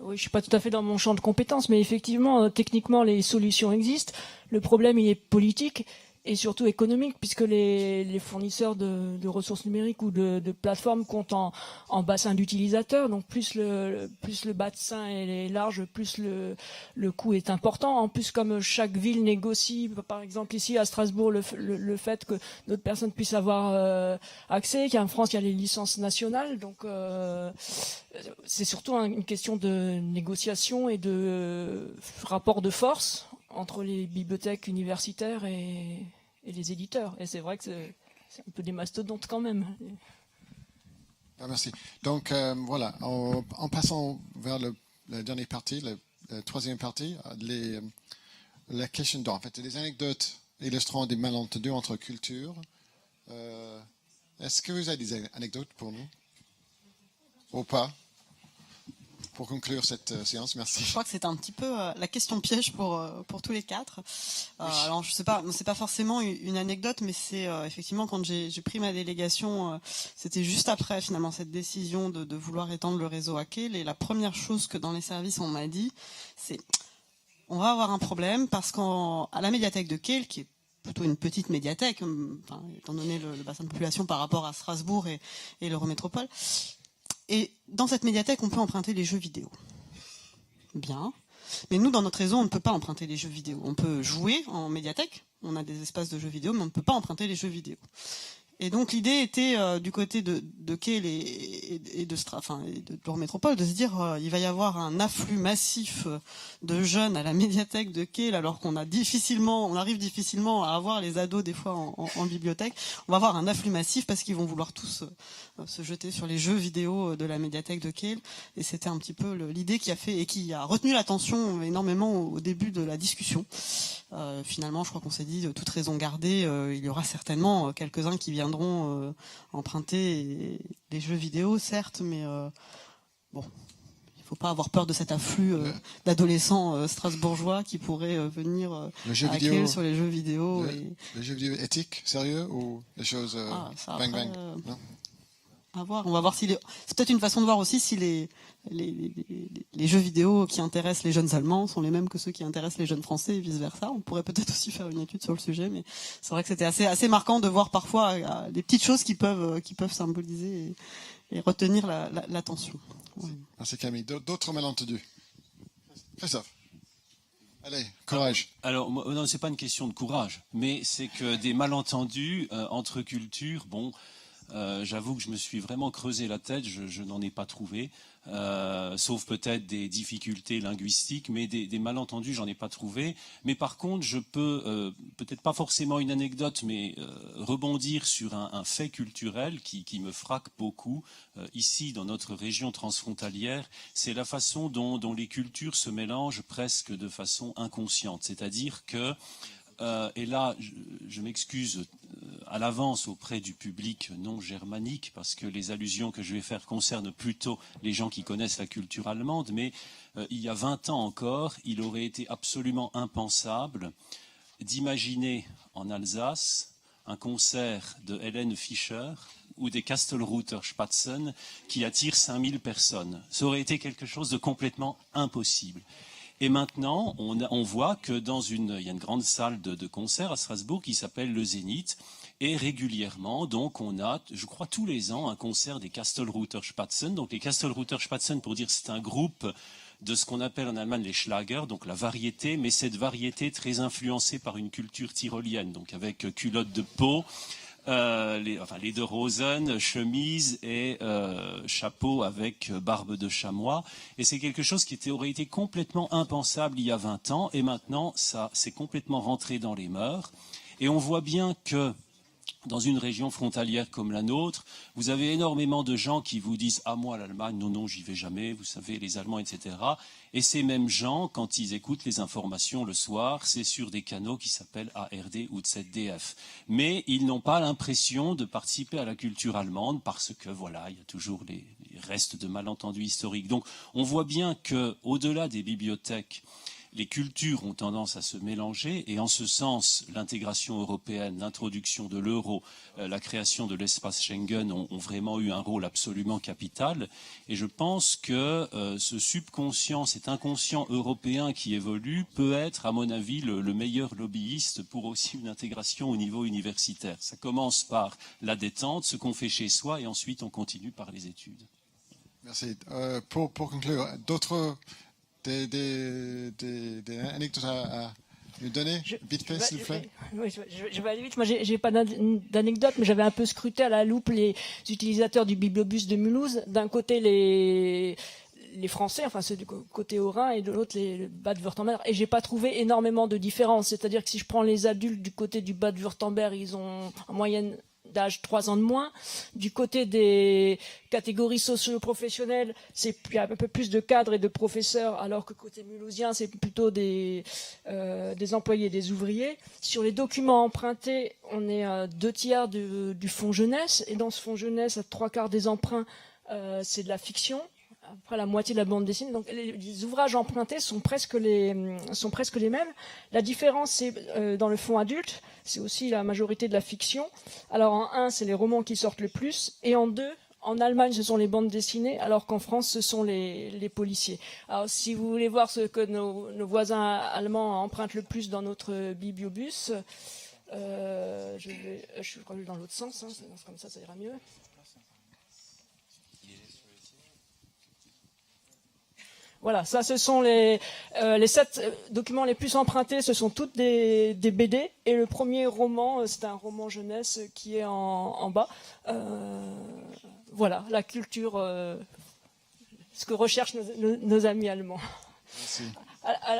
Oui, je ne suis pas tout à fait dans mon champ de compétences, mais effectivement, techniquement, les solutions existent. Le problème, il est politique et surtout économique, puisque les fournisseurs de ressources numériques ou de plateformes comptent en bassin d'utilisateurs. Donc plus le bassin est large, plus le coût est important. En plus, comme chaque ville négocie, par exemple ici à Strasbourg, le fait que d'autres personnes puissent avoir accès, qu'en France, il y a les licences nationales. Donc c'est surtout une question de négociation et de rapport de force entre les bibliothèques universitaires et les éditeurs. Et c'est vrai que c'est un peu des mastodontes quand même. Ah, merci. Donc voilà, en passant vers la dernière partie, la troisième partie, la question d'or. En fait, des anecdotes illustrant des malentendus entre cultures. Est-ce que vous avez des anecdotes pour nous? Ou pas? Pour conclure cette séance, merci. Je crois que c'est un petit peu la question piège pour tous les quatre. Oui. Alors je sais pas, c'est pas forcément une anecdote, mais c'est effectivement quand j'ai pris ma délégation, c'était juste après finalement cette décision de vouloir étendre le réseau à Kehl. Et la première chose que dans les services on m'a dit, c'est on va avoir un problème parce qu'à la médiathèque de Kehl, qui est plutôt une petite médiathèque, enfin, étant donné le bassin de population par rapport à Strasbourg et l'Eurométropole. Et dans cette médiathèque, on peut emprunter les jeux vidéo. Bien. Mais nous, dans notre réseau, on ne peut pas emprunter les jeux vidéo. On peut jouer en médiathèque, on a des espaces de jeux vidéo, mais on ne peut pas emprunter les jeux vidéo. Et donc l'idée était du côté de Kehl et de l'Eurométropole de se dire il va y avoir un afflux massif de jeunes à la médiathèque de Kehl alors on arrive difficilement à avoir les ados des fois en bibliothèque. On va avoir un afflux massif parce qu'ils vont vouloir tous se jeter sur les jeux vidéo de la médiathèque de Kehl. Et c'était un petit peu l'idée qui a retenu l'attention énormément au début de la discussion. Finalement, je crois qu'on s'est dit, de toute raison gardée, il y aura certainement quelques-uns qui viendront emprunter les jeux vidéo, certes, mais bon, il ne faut pas avoir peur de cet afflux d'adolescents strasbourgeois qui pourraient venir à Kehl sur les jeux vidéo. Les jeux vidéo éthiques, sérieux, ou les choses bang bang non? à voir. On va voir si c'est peut-être une façon de voir aussi si les jeux vidéo qui intéressent les jeunes Allemands sont les mêmes que ceux qui intéressent les jeunes Français et vice versa. On pourrait peut-être aussi faire une étude sur le sujet, mais c'est vrai que c'était assez marquant de voir parfois des petites choses qui peuvent symboliser et retenir l'attention. Ouais. Merci Camille. D'autres malentendus? Christophe. Allez, courage. Alors, non, c'est pas une question de courage, mais c'est que des malentendus entre cultures, bon, j'avoue que je me suis vraiment creusé la tête, je n'en ai pas trouvé, sauf peut-être des difficultés linguistiques, mais des malentendus, j'en ai pas trouvé. Mais par contre, je peux, peut-être pas forcément une anecdote, mais rebondir sur un fait culturel qui me frappe beaucoup ici dans notre région transfrontalière. C'est la façon dont les cultures se mélangent presque de façon inconsciente. C'est-à-dire que et là, je m'excuse à l'avance auprès du public non germanique, parce que les allusions que je vais faire concernent plutôt les gens qui connaissent la culture allemande, mais il y a 20 ans encore, il aurait été absolument impensable d'imaginer en Alsace un concert de Helene Fischer ou des Kastelruther Spatzen qui attire 5000 personnes. Ça aurait été quelque chose de complètement impossible. Et maintenant, on voit que il y a une grande salle de concert à Strasbourg qui s'appelle le Zénith. Et régulièrement, donc, on a, je crois, tous les ans, un concert des Kastelruther Spatzen. Donc, les Kastelruther Spatzen, pour dire, c'est un groupe de ce qu'on appelle en Allemagne les Schlager, donc la variété, mais cette variété très influencée par une culture tyrolienne, donc avec culottes de peau, lederhosen, chemise et chapeau avec barbe de chamois. Et c'est quelque chose qui aurait été complètement impensable il y a 20 ans. Et maintenant, ça c'est complètement rentré dans les mœurs. Et on voit bien que dans une région frontalière comme la nôtre, vous avez énormément de gens qui vous disent « Ah, moi, l'Allemagne, non, j'y vais jamais, vous savez, les Allemands, etc. » Et ces mêmes gens, quand ils écoutent les informations le soir, c'est sur des canaux qui s'appellent ARD ou ZDF. Mais ils n'ont pas l'impression de participer à la culture allemande parce que, voilà, il y a toujours les restes de malentendus historiques. Donc, on voit bien qu'au-delà des bibliothèques, les cultures ont tendance à se mélanger et en ce sens, l'intégration européenne, l'introduction de l'euro, la création de l'espace Schengen ont vraiment eu un rôle absolument capital. Et je pense que ce subconscient, cet inconscient européen qui évolue peut être, à mon avis, le meilleur lobbyiste pour aussi une intégration au niveau universitaire. Ça commence par la détente, ce qu'on fait chez soi et ensuite on continue par les études. Merci. Pour conclure, d'autres... Des anecdotes à nous donner, vite fait, s'il vous plaît. Oui, je vais aller vite. Moi, j'ai pas d'anecdote, mais j'avais un peu scruté à la loupe les utilisateurs du bibliobus de Mulhouse. D'un côté, les Français, enfin ceux du côté Haut-Rhin, et de l'autre les Bade-Wurtemberg. Et j'ai pas trouvé énormément de différence. C'est-à-dire que si je prends les adultes du côté du Bade-Wurtemberg, ils ont en moyenne d'âge 3 ans de moins. Du côté des catégories socio-professionnelles, il y a un peu plus de cadres et de professeurs, alors que côté mulhousien, c'est plutôt des employés, des ouvriers. Sur les documents empruntés, on est à 2/3 du fonds jeunesse, et dans ce fonds jeunesse, à 3/4 des emprunts, c'est de la fiction. Après la moitié de la bande dessinée, donc les ouvrages empruntés sont presque les mêmes. La différence, c'est dans le fonds adulte, c'est aussi la majorité de la fiction. Alors en 1, c'est les romans qui sortent le plus, et en 2, en Allemagne, ce sont les bandes dessinées, alors qu'en France, ce sont les policiers. Alors si vous voulez voir ce que nos voisins allemands empruntent le plus dans notre bibliobus, je crois que dans l'autre sens, hein, comme ça ira mieux. Voilà, ça, ce sont les 7 documents les plus empruntés, ce sont toutes des BD. Et le premier roman, c'est un roman jeunesse qui est en bas. Voilà, la culture, ce que recherchent nos amis allemands. Merci.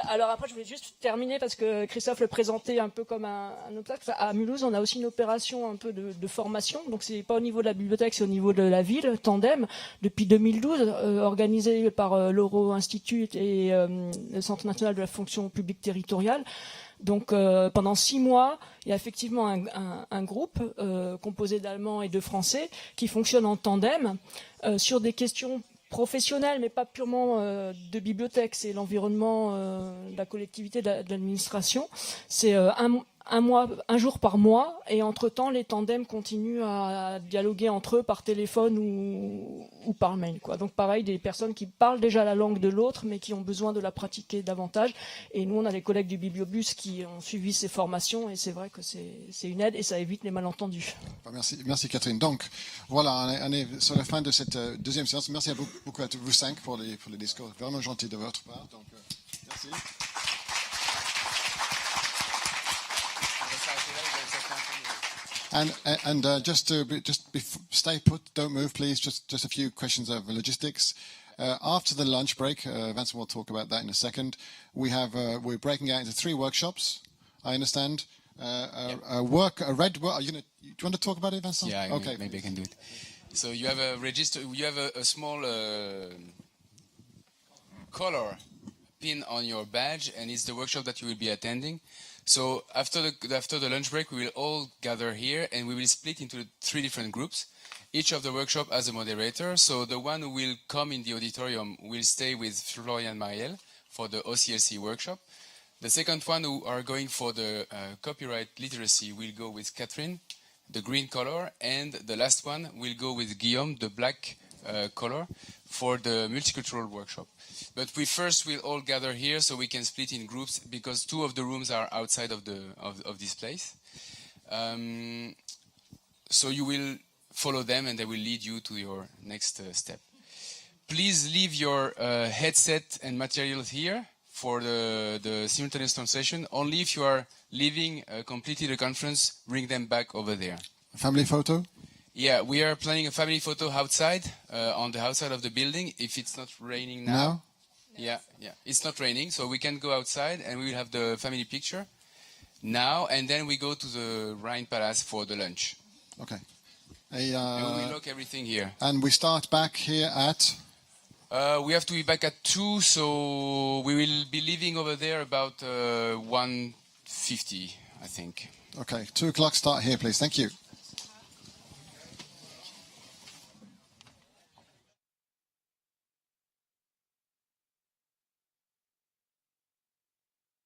Alors après, je voulais juste terminer parce que Christophe le présentait un peu comme un obstacle. À Mulhouse, on a aussi une opération un peu de formation. Donc c'est pas au niveau de la bibliothèque, c'est au niveau de la ville, Tandem, depuis 2012, organisé par l'Euro Institute et le Centre national de la fonction publique territoriale. Donc pendant 6 mois, il y a effectivement un groupe composé d'Allemands et de Français qui fonctionne en tandem sur des questions professionnel, mais pas purement de bibliothèque, c'est l'environnement de la collectivité, de l'administration. C'est un jour par mois, et entre-temps, les tandems continuent à dialoguer entre eux par téléphone ou par mail, quoi. Donc pareil, des personnes qui parlent déjà la langue de l'autre, mais qui ont besoin de la pratiquer davantage. Et nous, on a les collègues du Bibliobus qui ont suivi ces formations, et c'est vrai que c'est une aide, et ça évite les malentendus. Merci Catherine. Donc, voilà, on est sur la fin de cette deuxième séance. Merci beaucoup à tous vous cinq pour les discours vraiment gentils de votre part. Donc, merci. Stay put, don't move, please. Just a few questions of logistics. After the lunch break, Vincent will talk about that in a second. We're breaking out into 3 workshops. I understand. Do you want to talk about it, Vincent? Yeah, okay. Maybe I can do it. So you have a register. You have a small color pin on your badge, and it's the workshop that you will be attending. So after the lunch break, we will all gather here, and we will split into 3 different groups. Each of the workshop has a moderator. So the one who will come in the auditorium will stay with Florian Mariel for the OCLC workshop. The second one who are going for the copyright literacy will go with Catherine, the green color, and the last one will go with Guillaume, the black color, for the multicultural workshop. But we first will all gather here so we can split in groups, because 2 of the rooms are outside of this place. So you will follow them, and they will lead you to your next step. Please leave your headset and materials here for the simultaneous translation. Only if you are leaving completely the conference, bring them back over there. Family photo? Yeah, we are planning a family photo outside, on the outside of the building, if it's not raining now. No? Yeah, it's not raining, so we can go outside and we will have the family picture now, and then we go to the Rhine Palace for the lunch. Okay. And we will lock everything here. And we start back here at? We have to be back at 2, so we will be leaving over there about 1:50, I think. Okay, 2 o'clock start here, please. Thank you.